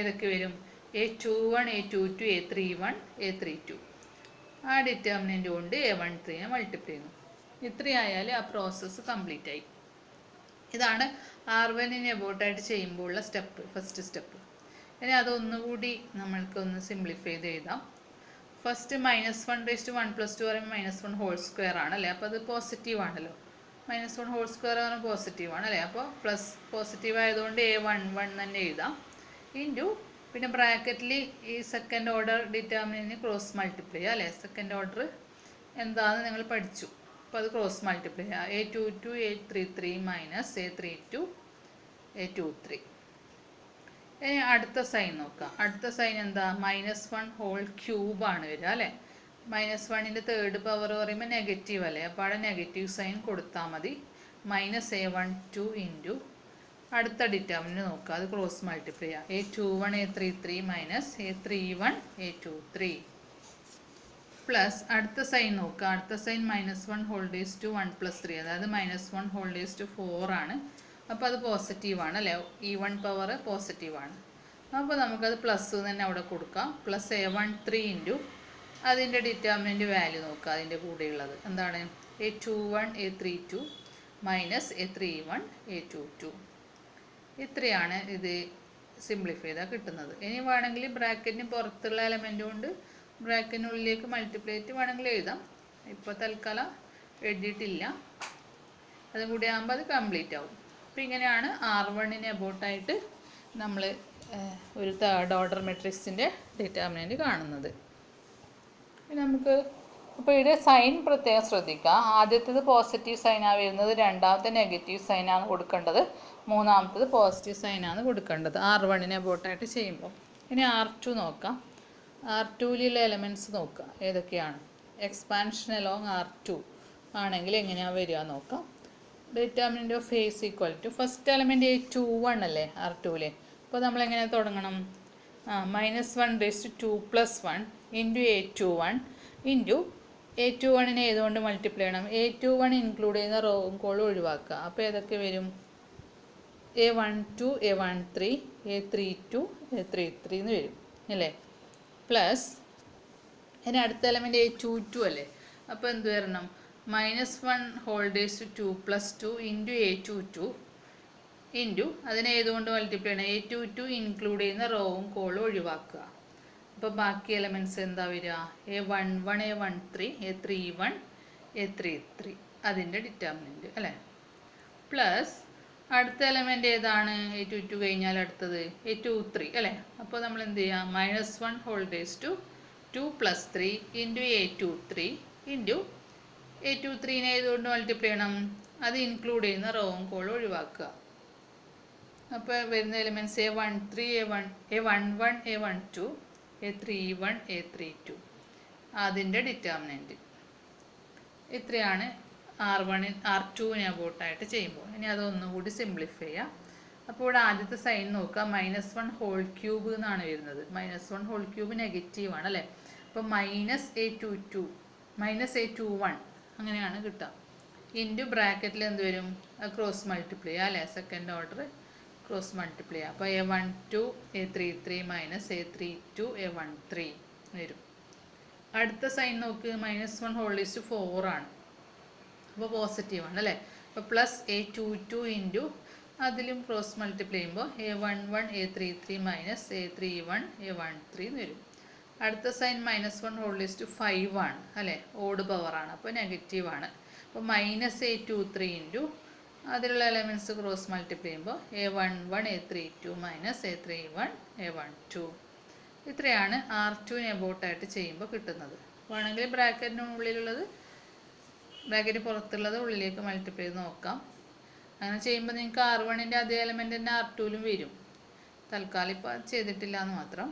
[SPEAKER 1] ഏതൊക്കെ വരും? A21 A22 A31 A32. ആ ഡിറ്റർമിനൻ്റ് കൊണ്ട് A13നെ മൾട്ടിപ്ലൈ ചെയ്യുന്നു. ഇത്രയായാൽ ആ പ്രോസസ്സ് കംപ്ലീറ്റ് ആയി. ഇതാണ് R1നെ അബൌട്ടായിട്ട് ചെയ്യുമ്പോഴുള്ള സ്റ്റെപ്പ്, ഫസ്റ്റ് സ്റ്റെപ്പ്. ഇനി അതൊന്നുകൂടി നമ്മൾക്കൊന്ന് സിംപ്ലിഫൈ ചെയ്ത് എഴുതാം. ഫസ്റ്റ് -1 + 1 + 2 പറയുമ്പോൾ -1² ആണല്ലേ. അപ്പോൾ അത് പോസിറ്റീവ് ആണല്ലോ. -1² പറഞ്ഞാൽ പോസിറ്റീവ് ആണല്ലേ. അപ്പോൾ പ്ലസ് പോസിറ്റീവ് ആയതുകൊണ്ട് A11 തന്നെ എഴുതാം. ഇൻറ്റു പിന്നെ ബ്രാക്കറ്റിൽ ഈ second order determinant cross multiply ചെയ്യുക അല്ലേ. സെക്കൻഡ് ഓർഡർ എന്താണെന്ന് നിങ്ങൾ പഠിച്ചു. അപ്പോൾ അത് ക്രോസ് മൾട്ടിപ്ലൈ ചെയ്യുക. A22 A33 minus A32 A23. ഇനി അടുത്ത സൈൻ നോക്കാം. അടുത്ത സൈൻ എന്താ? -1 ഹോൾ ക്യൂബാണ് വരിക അല്ലേ. -1ൻ്റെ തേർഡ് പവർ പറയുമ്പോൾ നെഗറ്റീവ് അല്ലേ, അപ്പോൾ അവിടെ നെഗറ്റീവ് സൈൻ കൊടുത്താൽ മതി. -A12 ഇൻറ്റു അടുത്ത ഡിറ്റർമിനൻ്റ് നോക്കുക, അത് ക്രോസ് മൾട്ടിപ്ലൈ ചെയ്യുക. A21 A33 minus A31 A23 plus അടുത്ത സൈൻ നോക്കുക. അടുത്ത സൈൻ -1 ഹോൾ റേസ് ടു 1 + 3, അതായത് -1 ഹോൾ റേസ് ടു 4 ആണ്. അപ്പോൾ അത് പോസിറ്റീവാണ് അല്ലേ, ഈവൺ പവർ പോസിറ്റീവാണ്. അപ്പോൾ നമുക്കത് പ്ലസ് തന്നെ അവിടെ കൊടുക്കാം. പ്ലസ് A13 ഇൻറ്റു അതിൻ്റെ ഡിറ്റർമിനൻ്റ് വാല്യൂ നോക്കുക. അതിൻ്റെ കൂടെയുള്ളത് എന്താണ്? A21 A32 minus A31 A22. ഇത്രയാണ് ഇത് സിംപ്ലിഫൈ ചെയ്താൽ കിട്ടുന്നത്. ഇനി വേണമെങ്കിൽ ബ്രാക്കറ്റിന് പുറത്തുള്ള എലമെൻ്റ് കൊണ്ട് ബ്രാക്കറ്റിനുള്ളിലേക്ക് മൾട്ടിപ്ലൈറ്റ് വേണമെങ്കിൽ എഴുതാം. ഇപ്പോൾ തൽക്കാലം എഴുതിയിട്ടില്ല, അതും കൂടി ആകുമ്പോൾ അത് കംപ്ലീറ്റ് ആവും. അപ്പോൾ ഇങ്ങനെയാണ് R1ന് അബൌട്ടായിട്ട് നമ്മൾ ഒരു തേർഡ് ഓർഡർ മെട്രിക്സിൻ്റെ ഡിറ്റർമിനൻ്റ് കാണുന്നത്. നമുക്ക് അപ്പോൾ ഇവിടെ സൈൻ പ്രത്യേകം ശ്രദ്ധിക്കുക. ആദ്യത്തേത് പോസിറ്റീവ് സൈനാണ് വരുന്നത്, രണ്ടാമത്തെ നെഗറ്റീവ് സൈനാണ് കൊടുക്കേണ്ടത്, മൂന്നാമത്തേത് പോസിറ്റീവ് സൈനാണ് കൊടുക്കേണ്ടത് R1ന് അബൌട്ടായിട്ട് ചെയ്യുമ്പോൾ. ഇനി R2 നോക്കാം. R2യിലുള്ള എലമെൻറ്റ്സ് നോക്കുക ഏതൊക്കെയാണ്. എക്സ്പാൻഷൻ അലോങ് R2 ആണെങ്കിൽ എങ്ങനെയാണ് വരിക നോക്കാം. Determinant of A is equal to first element A21 അല്ലേ R2യിൽ. അപ്പോൾ നമ്മളെങ്ങനെ തുടങ്ങണം? -1 raise to 2 + 1 into A21 into A21നെ ഏതുകൊണ്ട് മൾട്ടിപ്ലൈ ചെയ്യണം? A21 ഇൻക്ലൂഡ് ചെയ്യുന്ന റോവും കോളും ഒഴിവാക്കുക. അപ്പോൾ ഏതൊക്കെ വരും? A12 A13 A32 A33 എന്ന് വരും അല്ലേ. പ്ലസ് ഇനി അടുത്ത എലമെൻറ്റ് A22 അല്ലേ. അപ്പോൾ എന്ത് വരണം? -1 whole raise to 2 + 2 into A22 into അതിനെ ഏതുകൊണ്ട് മൾട്ടിപ്ലൈ ചെയ്യണം? A22 ഇൻക്ലൂഡ് ചെയ്യുന്ന റോവും കോളും ഒഴിവാക്കുക. അപ്പോൾ ബാക്കി എലമെൻറ്റ്സ് എന്താ വരിക? A11 A13 A31 A33 അതിൻ്റെ ഡിറ്റർമിനൻ്റ് അല്ലേ. പ്ലസ് അടുത്ത എലമെൻറ്റ് ഏതാണ്? A22 കഴിഞ്ഞാൽ അടുത്തത് A23 അല്ലേ. അപ്പോൾ നമ്മൾ എന്ത് ചെയ്യുക? -1 whole raise to 2 + 3 into A23 into A23നെ ഏതുകൊണ്ട് മൾട്ടിപ്ലൈ ചെയ്യണം? അത് ഇൻക്ലൂഡ് ചെയ്യുന്ന റോവും കോളും ഒഴിവാക്കുക. അപ്പോൾ വരുന്ന elements A11 A12 A31 A32 അതിൻ്റെ ഡിറ്റർമിനൻ്റ്. ഇത്രയാണ് R2ന് അബൌട്ടായിട്ട് ചെയ്യുമ്പോൾ. ഇനി അതൊന്നുകൂടി സിംപ്ലിഫൈ ചെയ്യാം. അപ്പോൾ ഇവിടെ ആദ്യത്തെ സൈൻ നോക്കുക. -1 ഹോൾ ക്യൂബ് എന്നാണ് വരുന്നത്. -1 ഹോൾ ക്യൂബ് നെഗറ്റീവാണ് അല്ലേ. അപ്പോൾ -A22 -A21 അങ്ങനെയാണ് കിട്ടുക. ഇൻറ്റു ബ്രാക്കറ്റിൽ എന്ത് വരും? ക്രോസ് മൾട്ടിപ്ലൈ ചെയ്യുക അല്ലേ, സെക്കൻഡ് ഓർഡർ ക്രോസ് മൾട്ടിപ്ലൈ ചെയ്യുക. അപ്പോൾ A12 A33 minus A32 A13 വരും. അടുത്ത സൈൻ നോക്ക്. -1 ഹോൾ റേസ് ടു 4 ആണ്. അപ്പോൾ പോസിറ്റീവാണ് അല്ലേ. അപ്പോൾ പ്ലസ് A22 ഇൻറ്റു അതിലും ക്രോസ് മൾട്ടിപ്ലൈ ചെയ്യുമ്പോൾ A11 A33 minus A31 A13 എന്ന് വരും. അടുത്ത സൈൻ -1 ഹോൾ റേസ് ടു 5 ആണ് അല്ലേ, ഓഡ് പവറാണ്, അപ്പോൾ നെഗറ്റീവാണ്. അപ്പോൾ -A23 ഇൻറ്റു അതിലുള്ള എലമെൻറ്റ്സ് ക്രോസ് മൾട്ടിപ്ലൈ ചെയ്യുമ്പോൾ A11 A32 minus A31 A12. ഇത്രയാണ് R2ന് അബൌട്ടായിട്ട് ചെയ്യുമ്പോൾ കിട്ടുന്നത്. വേണമെങ്കിൽ ബ്രാക്കറ്റിനുള്ളിലുള്ളത് ബ്രാക്കറ്റ് പുറത്തുള്ളത് ഉള്ളിലേക്ക് മൾട്ടിപ്ലൈ ചെയ്ത് നോക്കാം. അങ്ങനെ ചെയ്യുമ്പോൾ നിങ്ങൾക്ക് R1ൻ്റെ അതേ എലമെൻ്റ് തന്നെ R2ലും വരും. തൽക്കാലം ഇപ്പോൾ അത് ചെയ്തിട്ടില്ല എന്ന് മാത്രം.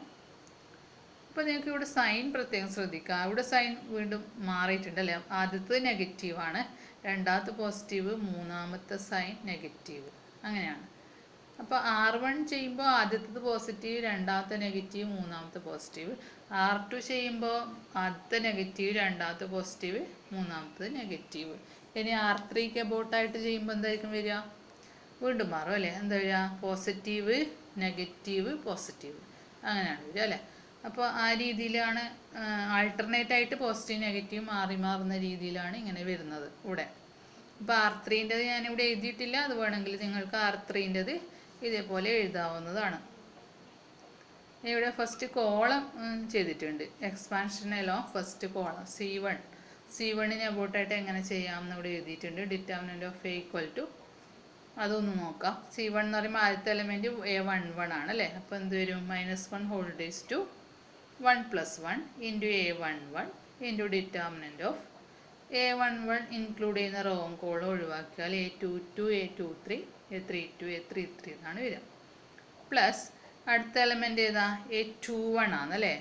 [SPEAKER 1] അപ്പോൾ നിങ്ങൾക്ക് ഇവിടെ സൈൻ പ്രത്യേകം ശ്രദ്ധിക്കുക. ഇവിടെ സൈൻ വീണ്ടും മാറിയിട്ടുണ്ട് അല്ലേ. ആദ്യത്തെ നെഗറ്റീവാണ്, രണ്ടാമത്തെ പോസിറ്റീവ്, മൂന്നാമത്തെ സൈൻ നെഗറ്റീവ്, അങ്ങനെയാണ്. അപ്പോൾ R1 ചെയ്യുമ്പോൾ ആദ്യത്തത് പോസിറ്റീവ്, രണ്ടാമത്തെ നെഗറ്റീവ്, മൂന്നാമത്തെ പോസിറ്റീവ്. R2 ചെയ്യുമ്പോൾ ആദ്യത്തെ നെഗറ്റീവ്, രണ്ടാമത്തെ പോസിറ്റീവ്, മൂന്നാമത്തത് നെഗറ്റീവ്. ഇനി R3ക്ക് അബൌട്ടായിട്ട് ചെയ്യുമ്പോൾ എന്തായിരിക്കും വരിക? വീണ്ടും മാറും അല്ലേ. എന്താ വരിക? പോസിറ്റീവ് നെഗറ്റീവ് പോസിറ്റീവ്, അങ്ങനെയാണ് വരിക അല്ലേ. അപ്പോൾ ആ രീതിയിലാണ് ആൾട്ടർനേറ്റ് ആയിട്ട് പോസിറ്റീവ് നെഗറ്റീവ് മാറി മാറുന്ന രീതിയിലാണ് ഇങ്ങനെ വരുന്നത് ഇവിടെ. അപ്പോൾ R3ൻ്റെത് ഞാനിവിടെ എഴുതിയിട്ടില്ല. അത് വേണമെങ്കിൽ നിങ്ങൾക്ക് R3ൻ്റെത് ഇതേപോലെ എഴുതാവുന്നതാണ്. ഇവിടെ ഫസ്റ്റ് കോളം ചെയ്തിട്ടുണ്ട്. എക്സ്പാൻഷൻ അലോങ് ഫസ്റ്റ് കോളം C1ന് അബൌട്ടായിട്ട് എങ്ങനെ ചെയ്യാമെന്ന് ഇവിടെ എഴുതിയിട്ടുണ്ട്. Determinant of A equal to അതൊന്ന് നോക്കാം. C1 എന്ന് പറയുമ്പോൾ ആദ്യത്തെ എലമെൻറ്റ് A11 ആണ് അല്ലേ. അപ്പോൾ എന്ത് വരും? -1 whole raise to 1 + 1 into A11 into determinant of A11 include ചെയ്യുന്ന റോവും കോളും ഒഴിവാക്കിയാൽ A22 A23 A32 A33 എന്നാണ് വരിക. പ്ലസ് അടുത്ത എലമെൻ്റ് ഏതാ? A21 ആണ് അല്ലേ?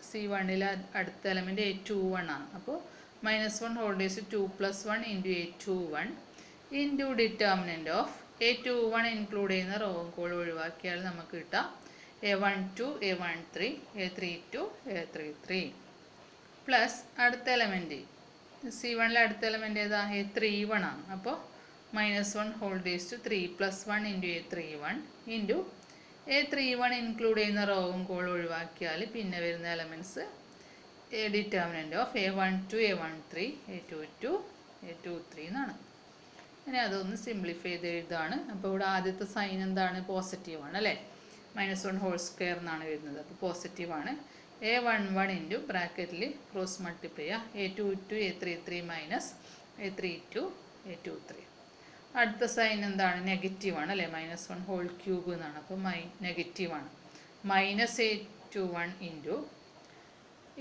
[SPEAKER 1] C1ൽ അടുത്ത എലമെൻ്റ് A21 ആണ്. അപ്പോൾ -1 whole raise 2 + 1 × A21 into determinant of A21 include ചെയ്യുന്ന റോവും കോളും ഒഴിവാക്കിയാൽ നമുക്ക് കിട്ടാം A12 A13 A32 A33 plus അടുത്ത എലമെൻറ്റ് C1ലെ അടുത്ത എലമെൻ്റ് ഏതാ? A31 ആണ്. അപ്പോൾ -1 whole raise 3 + 1 × A31 into A31 include ചെയ്യുന്ന റോവും കോളും ഒഴിവാക്കിയാൽ പിന്നെ വരുന്ന elements determinant of A12 A13 A22 A23 എന്നാണ്. അങ്ങനെ അതൊന്ന് സിംപ്ലിഫൈ ചെയ്ത് എഴുതാണ്. അപ്പോൾ ഇവിടെ ആദ്യത്തെ സൈൻ എന്താണ്? പോസിറ്റീവാണ് അല്ലേ? -1 ഹോൾ സ്ക്വയർ എന്നാണ് വരുന്നത്. അപ്പോൾ പോസിറ്റീവാണ്. A11 ഇൻറ്റു ബ്രാക്കറ്റിൽ ക്രോസ് മൾട്ടിപ്ലൈ ചെയ്യുക A22 A33 - A32 A23. അടുത്ത സൈൻ എന്താണ്? നെഗറ്റീവാണ് അല്ലേ? -1 ഹോൾ ക്യൂബ് എന്നാണ്. അപ്പോൾ നെഗറ്റീവാണ്. -A21 ഇൻറ്റു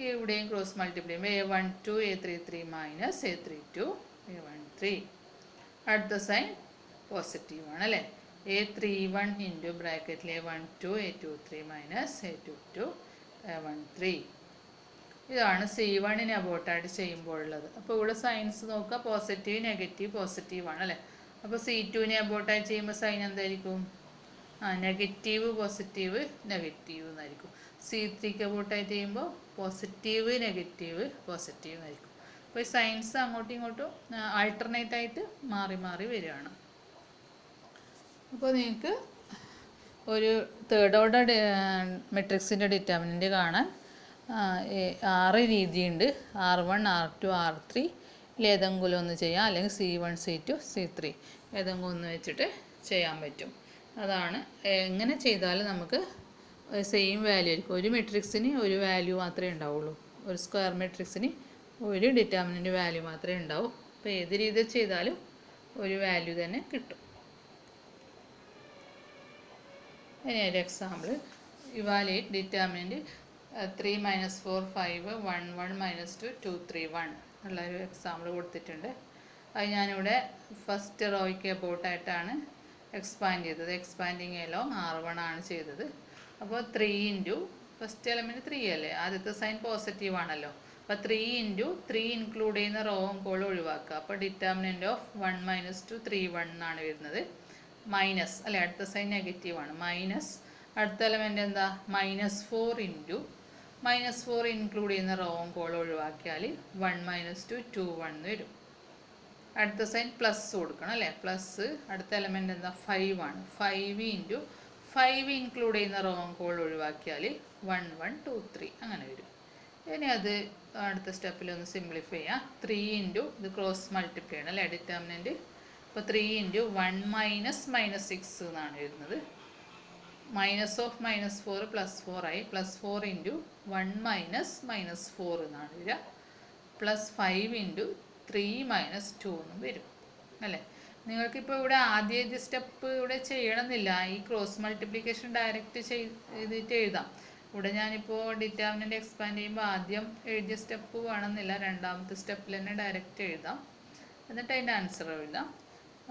[SPEAKER 1] ഇവിടെയും ക്രോസ് മൾട്ടിപ്ലൈ ചെയ്യുമ്പോൾ A12 A33 - A32 A13. അടുത്ത സൈൻ പോസിറ്റീവാണ് അല്ലേ? A31 ഇൻറ്റു ബ്രാക്കറ്റിൽ A12 A23 - A22 A13. ഇതാണ് C1നെ അബോട്ടായിട്ട് ചെയ്യുമ്പോഴുള്ളത്. അപ്പോൾ ഇവിടെ സൈൻസ് നോക്കുക, പോസിറ്റീവ് നെഗറ്റീവ് പോസിറ്റീവാണ് അല്ലേ? അപ്പോൾ C2നെ അബോട്ടായിട്ട് ചെയ്യുമ്പോൾ സൈൻ എന്തായിരിക്കും? നെഗറ്റീവ് പോസിറ്റീവ് നെഗറ്റീവ് എന്നായിരിക്കും. C3ക്ക് അബോട്ടായിട്ട് ചെയ്യുമ്പോൾ പോസിറ്റീവ് നെഗറ്റീവ് പോസിറ്റീവ് എന്നായിരിക്കും. അപ്പോൾ ഈ സൈൻസ് അങ്ങോട്ടും ഇങ്ങോട്ടും ആൾട്ടർനേറ്റ് ആയിട്ട് മാറി മാറി വരികയാണ്. അപ്പോൾ നിങ്ങൾക്ക് ഒരു തേർഡ് ഓർഡർ മെട്രിക്സിൻ്റെ ഡിറ്റർമിനൻ്റ് കാണാൻ 6 രീതിയുണ്ട്. R1 R2 R3 ഏതെങ്കിലും ഒന്ന് ചെയ്യാം, അല്ലെങ്കിൽ C1 C2 C3 ഏതെങ്കിലും ഒന്ന് വെച്ചിട്ട് ചെയ്യാൻ പറ്റും. അതാണ് എങ്ങനെ ചെയ്താലും നമുക്ക് സെയിം വാല്യൂ ആയിരിക്കും. ഒരു മെട്രിക്സിന് ഒരു വാല്യൂ മാത്രമേ ഉണ്ടാവുള്ളൂ. ഒരു സ്ക്വയർ മെട്രിക്സിന് ഒരു ഡിറ്റർമിനൻ്റ് വാല്യൂ മാത്രമേ ഉണ്ടാവൂ. അപ്പോൾ ഏത് രീതിയിൽ ചെയ്താലും ഒരു വാല്യൂ തന്നെ കിട്ടും. ഇനി ഒരു എക്സാമ്പിൾ, ഇവാലുവേറ്റ് ഡിറ്റർമിനൻ്റ് 3 - 4 5 1 1 - 2 2 3 1 ഉള്ളൊരു എക്സാമ്പിൾ കൊടുത്തിട്ടുണ്ട്. അത് ഞാനിവിടെ ഫസ്റ്റ് റോയ്ക്ക് അബൌട്ടായിട്ടാണ് എക്സ്പാൻഡ് ചെയ്തത്. എക്സ്പാൻഡിങ് എലോങ് R1 ആണ് ചെയ്തത്. അപ്പോൾ 3 ഇൻറ്റു ഫസ്റ്റ് എലമെൻറ്റ് 3 അല്ലേ? ആദ്യത്തെ സൈൻ പോസിറ്റീവ് ആണല്ലോ. അപ്പോൾ 3 ഇൻറ്റു 3 ഇൻക്ലൂഡ് ചെയ്യുന്ന റോവും കോളും ഒഴിവാക്കുക. അപ്പോൾ ഡിറ്റർമിനൻ്റ് ഓഫ് 1 - 2 3 1 എന്നാണ് വരുന്നത്. മൈനസ് അല്ലേ? അടുത്ത സൈൻ നെഗറ്റീവാണ്. മൈനസ് അടുത്ത എലമെൻ്റ് എന്താ? -4 ഇൻറ്റു -4 ഇൻക്ലൂഡ് ചെയ്യുന്ന റോവും കോളും ഒഴിവാക്കിയാൽ 1 - 2 2 1 വരും. അടുത്ത സൈൻ പ്ലസ് കൊടുക്കണം അല്ലേ? പ്ലസ് അടുത്ത എലമെൻ്റ് എന്താ? 5 ആണ്. 5 ഇൻറ്റു 5 ഇൻക്ലൂഡ് ചെയ്യുന്ന റോവും കോളും ഒഴിവാക്കിയാൽ 1 1 2 3 അങ്ങനെ വരും. ഇനി അത് അടുത്ത സ്റ്റെപ്പിൽ ഒന്ന് സിംപ്ലിഫൈ ചെയ്യാം. 3 ഇൻറ്റു ഇത് ക്രോസ് മൾട്ടിപ്ലൈ ചെയ്യണം അല്ലേ? ഡിറ്റർമിനൻ്റ്. അപ്പോൾ 3 ഇൻറ്റു 1 - -6 എന്നാണ് വരുന്നത്. -4 +4 ആയി. +4 ഇൻറ്റു 1 - -4 എന്നാണ് വരിക. +5 ഇൻറ്റു 3 - 2 എന്നും വരും അല്ലേ? നിങ്ങൾക്കിപ്പോൾ ഇവിടെ ആദ്യ സ്റ്റെപ്പ് ഇവിടെ ചെയ്യണമെന്നില്ല. ഈ ക്രോസ് മൾട്ടിപ്ലിക്കേഷൻ ഡയറക്റ്റ് ചെയ്തിട്ട് എഴുതാം. ഇവിടെ ഞാനിപ്പോൾ ഡിറ്റർമിനൻ്റ് എക്സ്പാൻഡ് ചെയ്യുമ്പോൾ ആദ്യം എഴുതിയ സ്റ്റെപ്പ് വേണമെന്നില്ല. രണ്ടാമത്തെ സ്റ്റെപ്പിൽ തന്നെ ഡയറക്റ്റ് എഴുതാം. എന്നിട്ട് അതിൻ്റെ ആൻസർ എഴുതാം.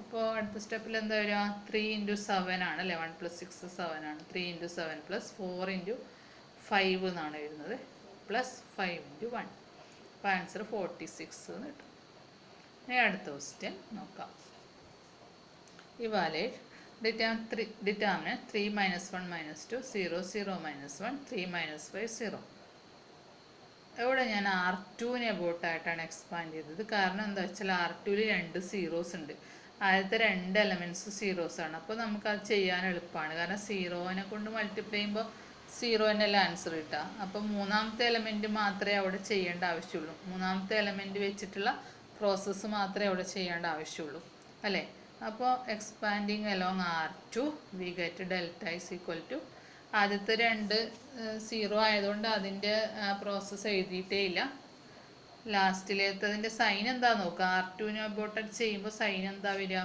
[SPEAKER 1] അപ്പോൾ അടുത്ത സ്റ്റെപ്പിൽ എന്താ വരിക? 3 ഇൻറ്റു 7 ആണ് അല്ലേ? 1 + 6 7 ആണ്. 3 ഇൻറ്റു 7 +4 ഇൻറ്റു 5 എന്നാണ് വരുന്നത്. +5 ഇൻറ്റു 1. അപ്പോൾ ആൻസർ 46 എന്ന് കിട്ടും. ഇനി അടുത്ത ക്വസ്റ്റ്യൻ നോക്കാം. Evaluate determinant 3 - 1 - 2 0 0 - 1 3 - 5 0. ഇവിടെ ഞാൻ R2നെ അബൌട്ടായിട്ടാണ് എക്സ്പാൻഡ് ചെയ്തത്. കാരണം എന്താ വെച്ചാൽ R2ൽ 2 സീറോസ് ഉണ്ട്. ആദ്യത്തെ 2 എലമെൻറ്റ്സ് സീറോസ് ആണ്. അപ്പോൾ നമുക്കത് ചെയ്യാൻ എളുപ്പമാണ്. കാരണം 0നെ കൊണ്ട് മൾട്ടിപ്ലൈ ചെയ്യുമ്പോൾ 0 തന്നെയല്ല ആൻസർ കിട്ടുക. അപ്പോൾ മൂന്നാമത്തെ എലമെൻറ്റ് മാത്രമേ അവിടെ ചെയ്യേണ്ട ആവശ്യമുള്ളൂ. മൂന്നാമത്തെ എലമെൻറ്റ് വെച്ചിട്ടുള്ള പ്രോസസ്സ് മാത്രമേ അവിടെ ചെയ്യേണ്ട ആവശ്യമുള്ളൂ അല്ലേ? അപ്പോൾ expanding along R2 we get delta is equal to ആദ്യത്തെ 2 0 ആയതുകൊണ്ട് അതിൻ്റെ പ്രോസസ്സ് എഴുതിയിട്ടേ ഇല്ല. ലാസ്റ്റിലേത്തതിൻ്റെ സൈൻ എന്താ നോക്കുക. R2നെ അബൌട്ട് ചെയ്യുമ്പോൾ സൈൻ എന്താ വരിക?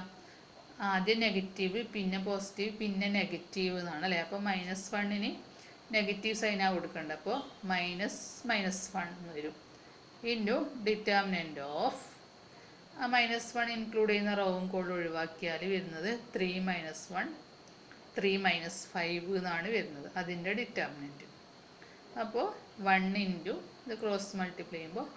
[SPEAKER 1] ആദ്യം നെഗറ്റീവ്, പിന്നെ പോസിറ്റീവ്, പിന്നെ നെഗറ്റീവ് എന്നാണ് അല്ലേ? അപ്പോൾ -1ന് നെഗറ്റീവ് സൈനാണ് കൊടുക്കേണ്ടത്. അപ്പോൾ -1 എന്ന് വരും. ഇൻറ്റു ഡിറ്റർമിനൻ്റ് ഓഫ് ആ -1 ഇൻക്ലൂഡ് ചെയ്യുന്ന റോവും കോളും ഒഴിവാക്കിയാൽ വരുന്നത് 3 - 1 3 - 5 എന്നാണ് വരുന്നത് അതിൻ്റെ ഡിറ്റർമിനൻറ്റ്. അപ്പോൾ 1 ഇൻറ്റു ഇത് ക്രോസ് മൾട്ടിപ്ലൈ ചെയ്യുമ്പോൾ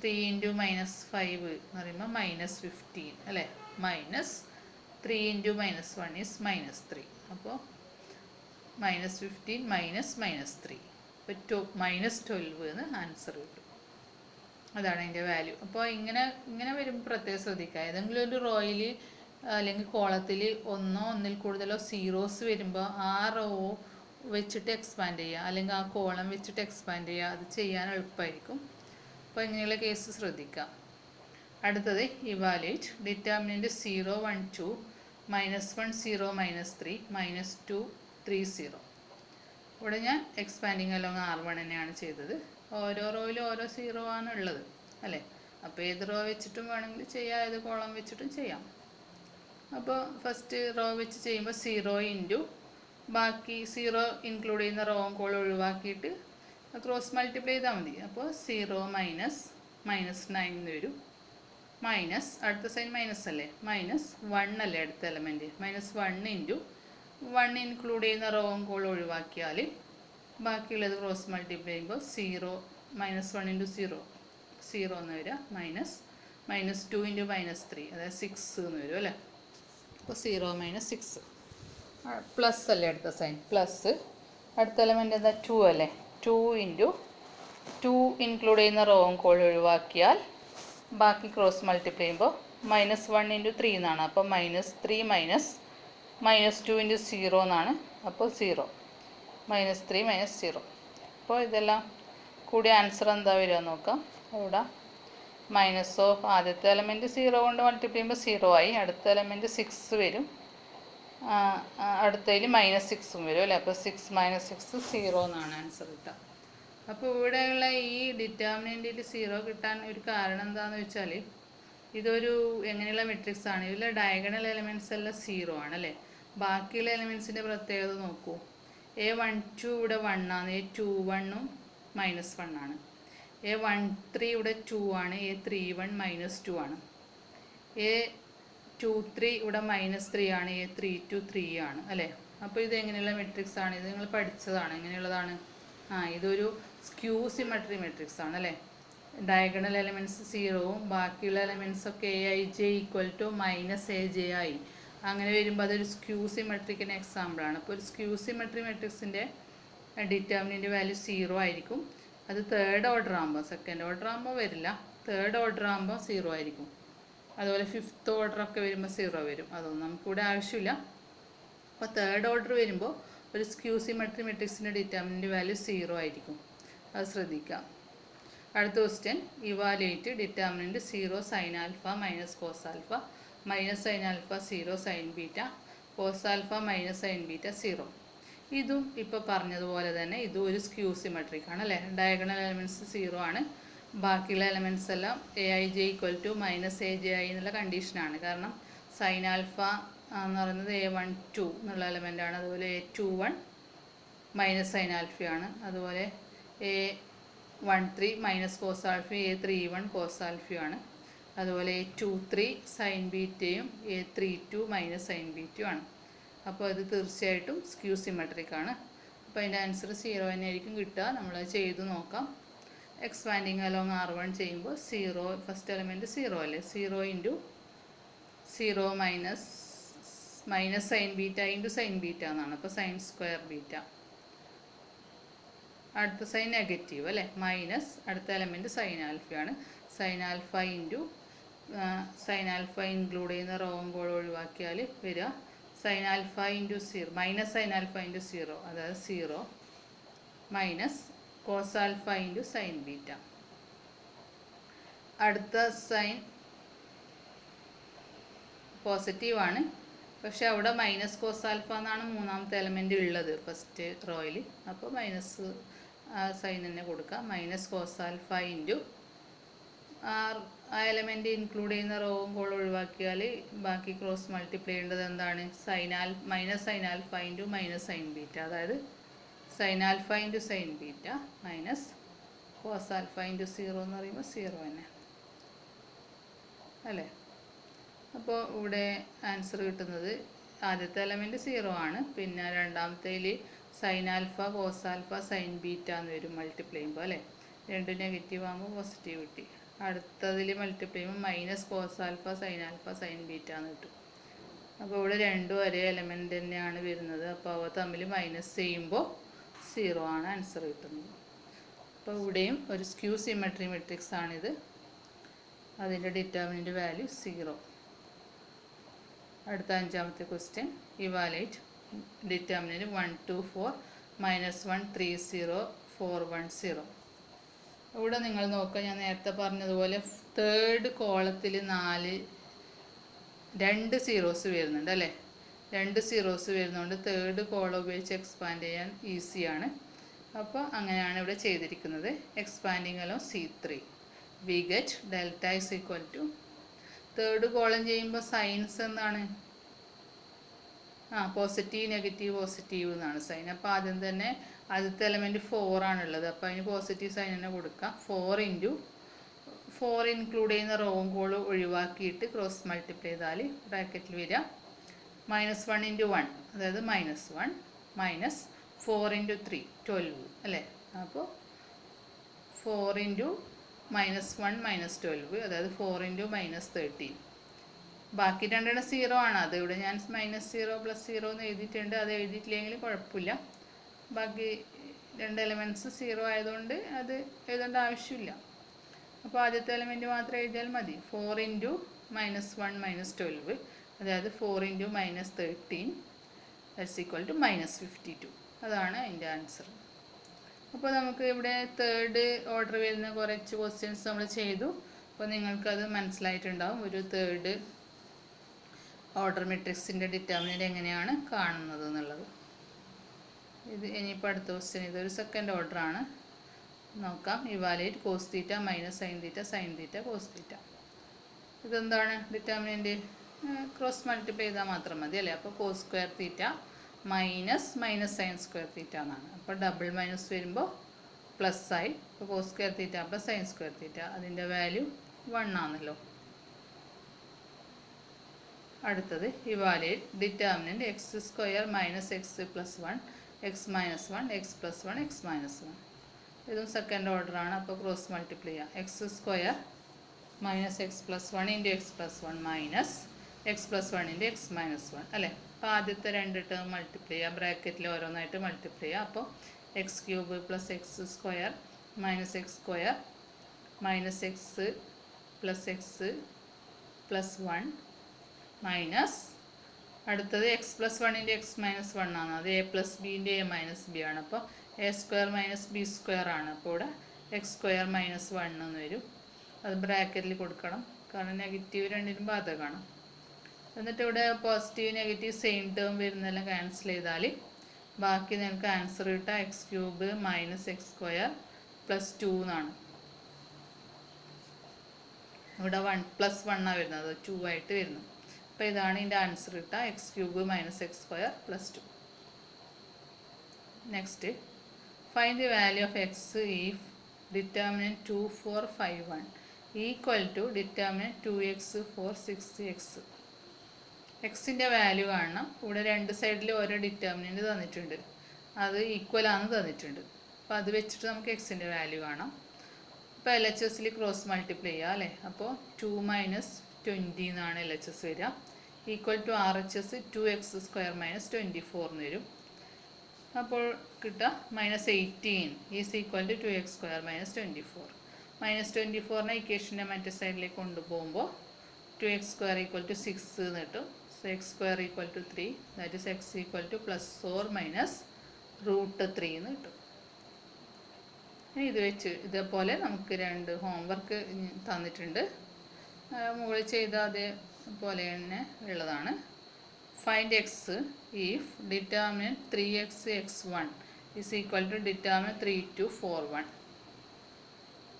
[SPEAKER 1] 3 ഇൻറ്റു -5 എന്ന് പറയുമ്പോൾ -15 അല്ലേ. -3 ഇൻറ്റു -1 ഈസ് -3. അപ്പോൾ -15 -3 അപ്പോൾ -12 എന്ന് ആൻസർ കിട്ടും. അതാണ് അതിൻ്റെ വാല്യൂ. അപ്പോൾ ഇങ്ങനെ വരുമ്പോൾ പ്രത്യേകം ശ്രദ്ധിക്കുക. ഏതെങ്കിലും ഒരു റോയിൽ അല്ലെങ്കിൽ കോളത്തിൽ ഒന്നിൽ കൂടുതലോ സീറോസ് വരുമ്പോൾ ആ റോ വെച്ചിട്ട് എക്സ്പാൻഡ് ചെയ്യുക, അല്ലെങ്കിൽ ആ കോളം വെച്ചിട്ട് എക്സ്പാൻഡ് ചെയ്യുക. അത് ചെയ്യാൻ എളുപ്പമായിരിക്കും. അപ്പോൾ ഇങ്ങനെയുള്ള കേസ് ശ്രദ്ധിക്കുക. അടുത്തത് ഇവാലുവേറ്റ് ഡിറ്റർമിനൻറ്റ് 0 1 2 -1 0 -3 -2 3 0. ഇവിടെ ഞാൻ എക്സ്പാൻഡിങ് അലോങ് R1 തന്നെയാണ് ചെയ്തത്. ഓരോ റോയിലും ഓരോ സീറോ ആണ് ഉള്ളത് അല്ലേ. അപ്പോൾ ഏത് റോ വെച്ചിട്ടും വേണമെങ്കിൽ ചെയ്യാം, ഏത് കോളം വെച്ചിട്ടും ചെയ്യാം. അപ്പോൾ ഫസ്റ്റ് റോ വെച്ച് ചെയ്യുമ്പോൾ 0 ഇൻറ്റു ബാക്കി 0 ഇൻക്ലൂഡ് ചെയ്യുന്ന റോവും കോളം ഒഴിവാക്കിയിട്ട് ക്രോസ് മൾട്ടിപ്ലൈ ചെയ്താൽ മതി. അപ്പോൾ 0 -9 എന്ന് വരും. മൈനസ് അടുത്ത സൈൻ മൈനസ് അല്ലേ, -1 അല്ലേ അടുത്ത എലമെൻറ്റ്. -1 ഇൻറ്റു 1 ഇൻക്ലൂഡ് ചെയ്യുന്ന റോവും കോളം ഒഴിവാക്കിയാൽ ബാക്കിയുള്ളത് ക്രോസ് മൾട്ടിപ്ലൈ ചെയ്യുമ്പോൾ 0 -1 ഇൻറ്റു 0 എന്ന് വരിക. -2 ഇൻറ്റു -3 അതായത് 6 എന്ന് വരും അല്ലേ. അപ്പോൾ 0 - 6 പ്ലസ് അല്ലേ അടുത്ത സൈൻ. പ്ലസ് അടുത്ത എലമെൻറ്റ് എന്താ 2 അല്ലേ. 2 ഇൻറ്റു 2 ഇൻക്ലൂഡ് ചെയ്യുന്ന റോവും കോളം ഒഴിവാക്കിയാൽ ബാക്കി ക്രോസ് മൾട്ടിപ്ലൈ ചെയ്യുമ്പോൾ -1 ഇൻറ്റു 3 എന്നാണ്. അപ്പോൾ -3 -2 ഇൻറ്റു 0 എന്നാണ്. അപ്പോൾ 0 -3 -0. അപ്പോൾ ഇതെല്ലാം കൂടി ആൻസർ എന്താ വരിക നോക്കാം. ഇവിടെ മൈനസ് ഓഫ് ആദ്യത്തെ എലമെൻറ്റ് 0 കൊണ്ട് മൾട്ടിപ്ലൈ ചെയ്യുമ്പോൾ 0 ആയി. അടുത്ത എലമെൻറ്റ് 6 വരും. അടുത്തതിൽ -6 വരും അല്ലേ. അപ്പോൾ 6 - 6 0 എന്നാണ് ആൻസർ കിട്ടുക. അപ്പോൾ ഇവിടെയുള്ള ഈ ഡിറ്റർമിനൻറ്റിൽ 0 കിട്ടാൻ ഒരു കാരണം എന്താണെന്ന് വെച്ചാൽ ഇതൊരു എങ്ങനെയുള്ള മെട്രിക്സ് ആണ്. ഇതിലെ ഡയഗണൽ എലമെൻറ്റ്സ് എല്ലാം 0 ആണ് അല്ലേ. ബാക്കിയുള്ള എലമെൻറ്റ്സിൻ്റെ പ്രത്യേകത നോക്കൂ. A12 ഇവിടെ 1 ആണ്, A21 -1 ആണ്. A13 ഇവിടെ 2 ആണ്, A31 -2 ആണ്. A23 ഇവിടെ -3 ആണ്, A32 3 ആണ് അല്ലേ. അപ്പോൾ ഇത് എങ്ങനെയുള്ള മെട്രിക്സ് ആണ്? ഇത് നിങ്ങൾ പഠിച്ചതാണ്. എങ്ങനെയുള്ളതാണ്? ഇതൊരു സ്ക്യൂ സിമെട്രി മെട്രിക്സ് ആണ് അല്ലേ. ഡയഗണൽ എലമെൻറ്റ്സ് 0ഉം ബാക്കിയുള്ള എലമെൻറ്റ്സ് ഒക്കെ AIJ = -AJI അങ്ങനെ വരുമ്പോൾ അതൊരു സ്ക്യൂ സിമെട്രിക്കിന് എക്സാമ്പിളാണ്. അപ്പോൾ ഒരു സ്ക്യൂ സിമെട്രി മെട്രിക്സിൻ്റെ ഡിറ്റർമിനൻറ്റ് വാല്യൂ 0 ആയിരിക്കും. അത് തേർഡ് ഓർഡർ ആകുമ്പോൾ, സെക്കൻഡ് ഓർഡർ ആകുമ്പോൾ വരില്ല, തേർഡ് ഓർഡർ ആകുമ്പോൾ 0 ആയിരിക്കും. അതുപോലെ ഫിഫ്ത്ത് ഓർഡറൊക്കെ വരുമ്പോൾ 0 വരും. അതൊന്നും നമുക്കിവിടെ ആവശ്യമില്ല. അപ്പോൾ തേർഡ് ഓർഡർ വരുമ്പോൾ ഒരു സ്ക്യൂ സിമെട്രി മെട്രിക്സിൻ്റെ ഡിറ്റർമിനൻറ്റ് വാല്യൂ 0 ആയിരിക്കും. അത് ശ്രദ്ധിക്കാം. അടുത്ത question evaluate determinant 0 sin α - cos α -sin α 0 sin β cos α - sin β 0. ഇതും ഇപ്പോൾ പറഞ്ഞതുപോലെ തന്നെ ഇതും ഒരു സ്ക്യൂ സിമെട്രിക് ആണ് അല്ലേ. ഡയഗണൽ എലമെൻറ്റ്സ് 0 ആണ്, ബാക്കിയുള്ള എലമെൻറ്റ്സ് എല്ലാം AIJ = -AJI എന്നുള്ള കണ്ടീഷനാണ്. കാരണം sin α എന്ന് പറയുന്നത് A12 എന്നുള്ള എലമെൻ്റാണ്. അതുപോലെ A21 -sin α ആണ്. അതുപോലെ A13 -cos α, A31 cos α ആണ്. അതുപോലെ A23 sin βയും A32 -sin βയും ആണ്. അപ്പോൾ ഇത് തീർച്ചയായിട്ടും സ്ക്യൂ സിമെട്രിക് ആണ്. അപ്പോൾ അതിൻ്റെ ആൻസർ 0 തന്നെയായിരിക്കും കിട്ടുക. നമ്മളത് ചെയ്ത് നോക്കാം. എക്സ്പാൻഡിങ് അലോങ് R1 ചെയ്യുമ്പോൾ 0 ഫസ്റ്റ് എലമെൻറ്റ് 0 അല്ലേ. 0 ഇൻറ്റു 0 -sin β ഇൻറ്റു sin β എന്നാണ്. അപ്പോൾ sin² β. അടുത്ത സൈൻ നെഗറ്റീവ് അല്ലേ. മൈനസ് അടുത്ത എലമെൻറ്റ് sin α ആണ്. sin α ഇൻറ്റു sin α ഇൻക്ലൂഡ് ചെയ്യുന്ന റോവും കോളം ഒഴിവാക്കിയാൽ വരിക sin α ഇൻറ്റു 0 -sin α ഇൻറ്റു 0 അതായത് 0 മൈനസ് cos α ഇൻറ്റു sin β. അടുത്ത സൈൻ പോസിറ്റീവാണ്, പക്ഷെ അവിടെ -cos α എന്നാണ് മൂന്നാമത്തെ എലമെൻറ്റ് ഉള്ളത് ഫസ്റ്റ് റോയിൽ. അപ്പോൾ മൈനസ് സൈൻ തന്നെ കൊടുക്കാം. -cos α ഇൻറ്റു ആ എലമെൻറ്റ് ഇൻക്ലൂഡ് ചെയ്യുന്ന റോവും കോളം ഒഴിവാക്കിയാൽ ബാക്കി ക്രോസ് മൾട്ടിപ്ലൈ ചെയ്യേണ്ടത് എന്താണ്? sin α into -sin β. അതായത് sin α into sin β minus cos α into 0 എന്ന് പറയുമ്പോൾ 0 തന്നെ. അല്ലേ? അപ്പോൾ ഇവിടെ ആൻസർ കിട്ടുന്നത് ആദ്യത്തെ എലമെൻറ്റ് 0 ആണ്. പിന്നെ രണ്ടാമത്തേൽ sine alpha cos alpha sine beta എന്ന് വരും മൾട്ടിപ്ലൈ ചെയ്യുമ്പോൾ, അല്ലേ? രണ്ടും നെഗറ്റീവ് ആകുമ്പോൾ പോസിറ്റീവ് കിട്ടി. അടുത്തതിൽ മൾട്ടിപ്ലൈ ചെയ്യുമ്പോൾ minus cos alpha sine beta എന്ന് കിട്ടും. അപ്പോൾ ഇവിടെ രണ്ടും ഒരേ എലമെൻറ്റ് തന്നെയാണ് വരുന്നത്. അപ്പോൾ അവ തമ്മിൽ മൈനസ് ചെയ്യുമ്പോൾ 0 ആണ് ആൻസർ കിട്ടുന്നത്. അപ്പോൾ ഇവിടെയും ഒരു സ്ക്യൂ സിമെട്രി മെട്രിക്സ് ആണിത്. അതിൻ്റെ ഡിറ്റർമിനൻ്റ് വാല്യൂ 0. അടുത്ത അഞ്ചാമത്തെ ക്വസ്റ്റ്യൻ, ഇവാലുവേറ്റ് ഡിറ്റർമിനൻ്റ് 1 2 4 -1 3 0 4 1 0. ഇവിടെ നിങ്ങൾ നോക്കുക, ഞാൻ നേരത്തെ പറഞ്ഞതുപോലെ തേർഡ് കോളത്തിൽ 2 സീറോസ് വരുന്നുണ്ട്, അല്ലേ? 2 സീറോസ് വരുന്നതുകൊണ്ട് തേർഡ് കോളം ഉപയോഗിച്ച് എക്സ്പാൻഡ് ചെയ്യാൻ ഈസിയാണ്. അപ്പോൾ അങ്ങനെയാണ് ഇവിടെ ചെയ്തിരിക്കുന്നത്. Expanding along C3 we get delta is equal to, third column ചെയ്യുമ്പോൾ സൈൻസ് എന്താണ്? പോസിറ്റീവ് നെഗറ്റീവ് പോസിറ്റീവ് എന്നാണ് സൈൻ. അപ്പോൾ ആദ്യം തന്നെ ആദ്യത്തെ എലമെൻറ്റ് 4 ആണുള്ളത്. അപ്പോൾ അതിന് പോസിറ്റീവ് സൈൻ തന്നെ കൊടുക്കാം. 4 ഇൻക്ലൂഡ് ചെയ്യുന്ന റോങ് കോള് ഒഴിവാക്കിയിട്ട് ക്രോസ് മൾട്ടിപ്ലൈ ചെയ്താൽ ബ്രാക്കറ്റിൽ വരിക -1 × 1, അതായത് -1 മൈനസ് 4 × 3 12, അല്ലേ? അപ്പോൾ 4 × -1 -12, അതായത് 4 × -13. ബാക്കി രണ്ടെണ്ണം 0 ആണ്. അത് ഇവിടെ ഞാൻ -0 +0 എന്ന് എഴുതിയിട്ടുണ്ട്. അത് എഴുതിയിട്ടില്ലെങ്കിൽ കുഴപ്പമില്ല. ബാക്കി രണ്ട് എലമെൻറ്റ്സ് 0 ആയതുകൊണ്ട് അത് എഴുതേണ്ട ആവശ്യമില്ല. അപ്പോൾ ആദ്യത്തെ എലമെൻറ്റ് മാത്രം എഴുതിയാൽ മതി. 4 × -1 -12, അതായത് 4 × -13 ദാറ്റ്സ് ഈക്വൽ ടു -52. അതാണ് അതിൻ്റെ ആൻസർ. അപ്പോൾ നമുക്ക് ഇവിടെ തേർഡ് ഓർഡർ വരുന്ന കുറച്ച് ക്വസ്റ്റ്യൻസ് നമ്മൾ ചെയ്തു. അപ്പോൾ നിങ്ങൾക്കത് മനസ്സിലായിട്ടുണ്ടാവും ഒരു തേർഡ് ഓർഡർ മെട്രിക്സിൻ്റെ ഡിറ്റർമിനൻ്റ് എങ്ങനെയാണ് കാണുന്നത് എന്നുള്ളത്. ഇത് ഇനിയിപ്പോൾ അടുത്ത ക്വസ്റ്റ്യൻ, ഇതൊരു സെക്കൻഡ് ഓർഡർ ആണ്. നോക്കാം. Evaluate cos theta minus sine theta cos theta. ഇതെന്താണ് ഡിറ്റർമിനൻ്റ്? ക്രോസ് മൾട്ടിപ്ലൈ ചെയ്താൽ മാത്രം മതി, അല്ലേ? അപ്പോൾ cos square theta minus sine square theta എന്നാണ്. അപ്പോൾ ഡബിൾ മൈനസ് വരുമ്പോൾ പ്ലസ് ആയി. അപ്പോൾ cos square theta plus sine square theta, അതിൻ്റെ വാല്യൂ 1 ആണല്ലോ. അടുത്തത് evaluate determinant x² - x + 1 x - 1 x + 1 x - 1. ഇതും സെക്കൻഡ് ഓർഡർ ആണ്. അപ്പോൾ ക്രോസ് മൾട്ടിപ്ലൈ ചെയ്യാം. x² - x + 1 × x + 1 minus x + 1 × x - 1, അല്ലേ? അപ്പോൾ ആദ്യത്തെ രണ്ട് ടേം മൾട്ടിപ്ലൈ ചെയ്യുക, ബ്രാക്കറ്റിൽ ഓരോന്നായിട്ട് മൾട്ടിപ്ലൈ ചെയ്യുക. അപ്പോൾ x³ + x² - x² - x + x + 1 minus അടുത്തത് x + 1 × x - 1 ആണ്. അത് a + b × a - b ആണ്. അപ്പോൾ a² - b² ആണ്. അപ്പോൾ ഇവിടെ x² - 1 എന്ന് വരും. അത് ബ്രാക്കറ്റിൽ കൊടുക്കണം, കാരണം നെഗറ്റീവ് രണ്ടിനും ബാധകമാണ്. എന്നിട്ട് ഇവിടെ പോസിറ്റീവ് നെഗറ്റീവ് സെയിം ടേം വരുന്നതെല്ലാം ക്യാൻസൽ ചെയ്താൽ ബാക്കി നിങ്ങൾക്ക് ആൻസർ കിട്ടുക x³ - x² + 2 എന്നാണ്. ഇവിടെ 1 + 1 ആണ് വരുന്നത്, 2 ആയിട്ട് വരുന്നു. അപ്പോൾ ഇതാണ് ഇതിൻ്റെ ആൻസർ കിട്ടുക x³ - x² + 2. Next, find the value of x if determinant 2 4 5 1 equal to determinant 2x 4 6x. എക്സിൻ്റെ വാല്യൂ കാണണം. ഇവിടെ രണ്ട് സൈഡിൽ ഓരോ ഡിറ്റർമിനൻ്റ് തന്നിട്ടുണ്ട്, അത് ഈക്വൽ ആണെന്ന് തന്നിട്ടുണ്ട്. അപ്പോൾ അത് വെച്ചിട്ട് നമുക്ക് എക്സിൻ്റെ വാല്യൂ കാണാം. ഇപ്പോൾ LHSൽ ക്രോസ് മൾട്ടിപ്ലൈ ചെയ്യുക, അല്ലേ? അപ്പോൾ 2 - 20 എന്നാണ് LHS വരിക. ഈക്വൽ ടു RHS 2x² - 24 എന്ന് വരും. അപ്പോൾ കിട്ടുക -18 ഈസ് ഈക്വൽ ടു 2x² - 24. -24നെ ഇക്വേഷൻ്റെ മറ്റേ സൈഡിലേക്ക് കൊണ്ടുപോകുമ്പോൾ 2x² = 6 എന്ന് കിട്ടും. So x² = 3, that is x = +4 - √3 എന്ന് കിട്ടും. ഇത് വെച്ച് ഇതേപോലെ നമുക്ക് രണ്ട് ഹോംവർക്ക് തന്നിട്ടുണ്ട്, മുകളിൽ ചെയ്ത അതേപോലെ തന്നെ ഉള്ളതാണ്. Find x if determinant 3x x1 is equal to determinant 3 2 4 1.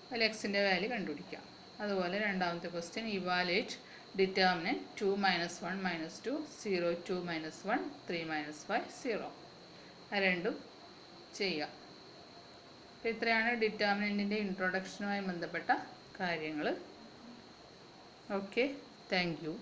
[SPEAKER 1] അതിൽ എക്സിൻ്റെ വാല്യൂ കണ്ടുപിടിക്കാം. അതുപോലെ രണ്ടാമത്തെ ക്വസ്റ്റ്യൻ, ഇവാലുവേറ്റ് ഡിറ്റർമിനന്റ് 2 - 1 - 2 0 2 - 1 3 - 5 0. അത് രണ്ടും ചെയ്യാം. അപ്പോൾ ഇത്രയാണ് ഡിറ്റർമിനൻറ്റിൻ്റെ ഇൻട്രൊഡക്ഷനുമായി ബന്ധപ്പെട്ട കാര്യങ്ങൾ. Okay, thank you.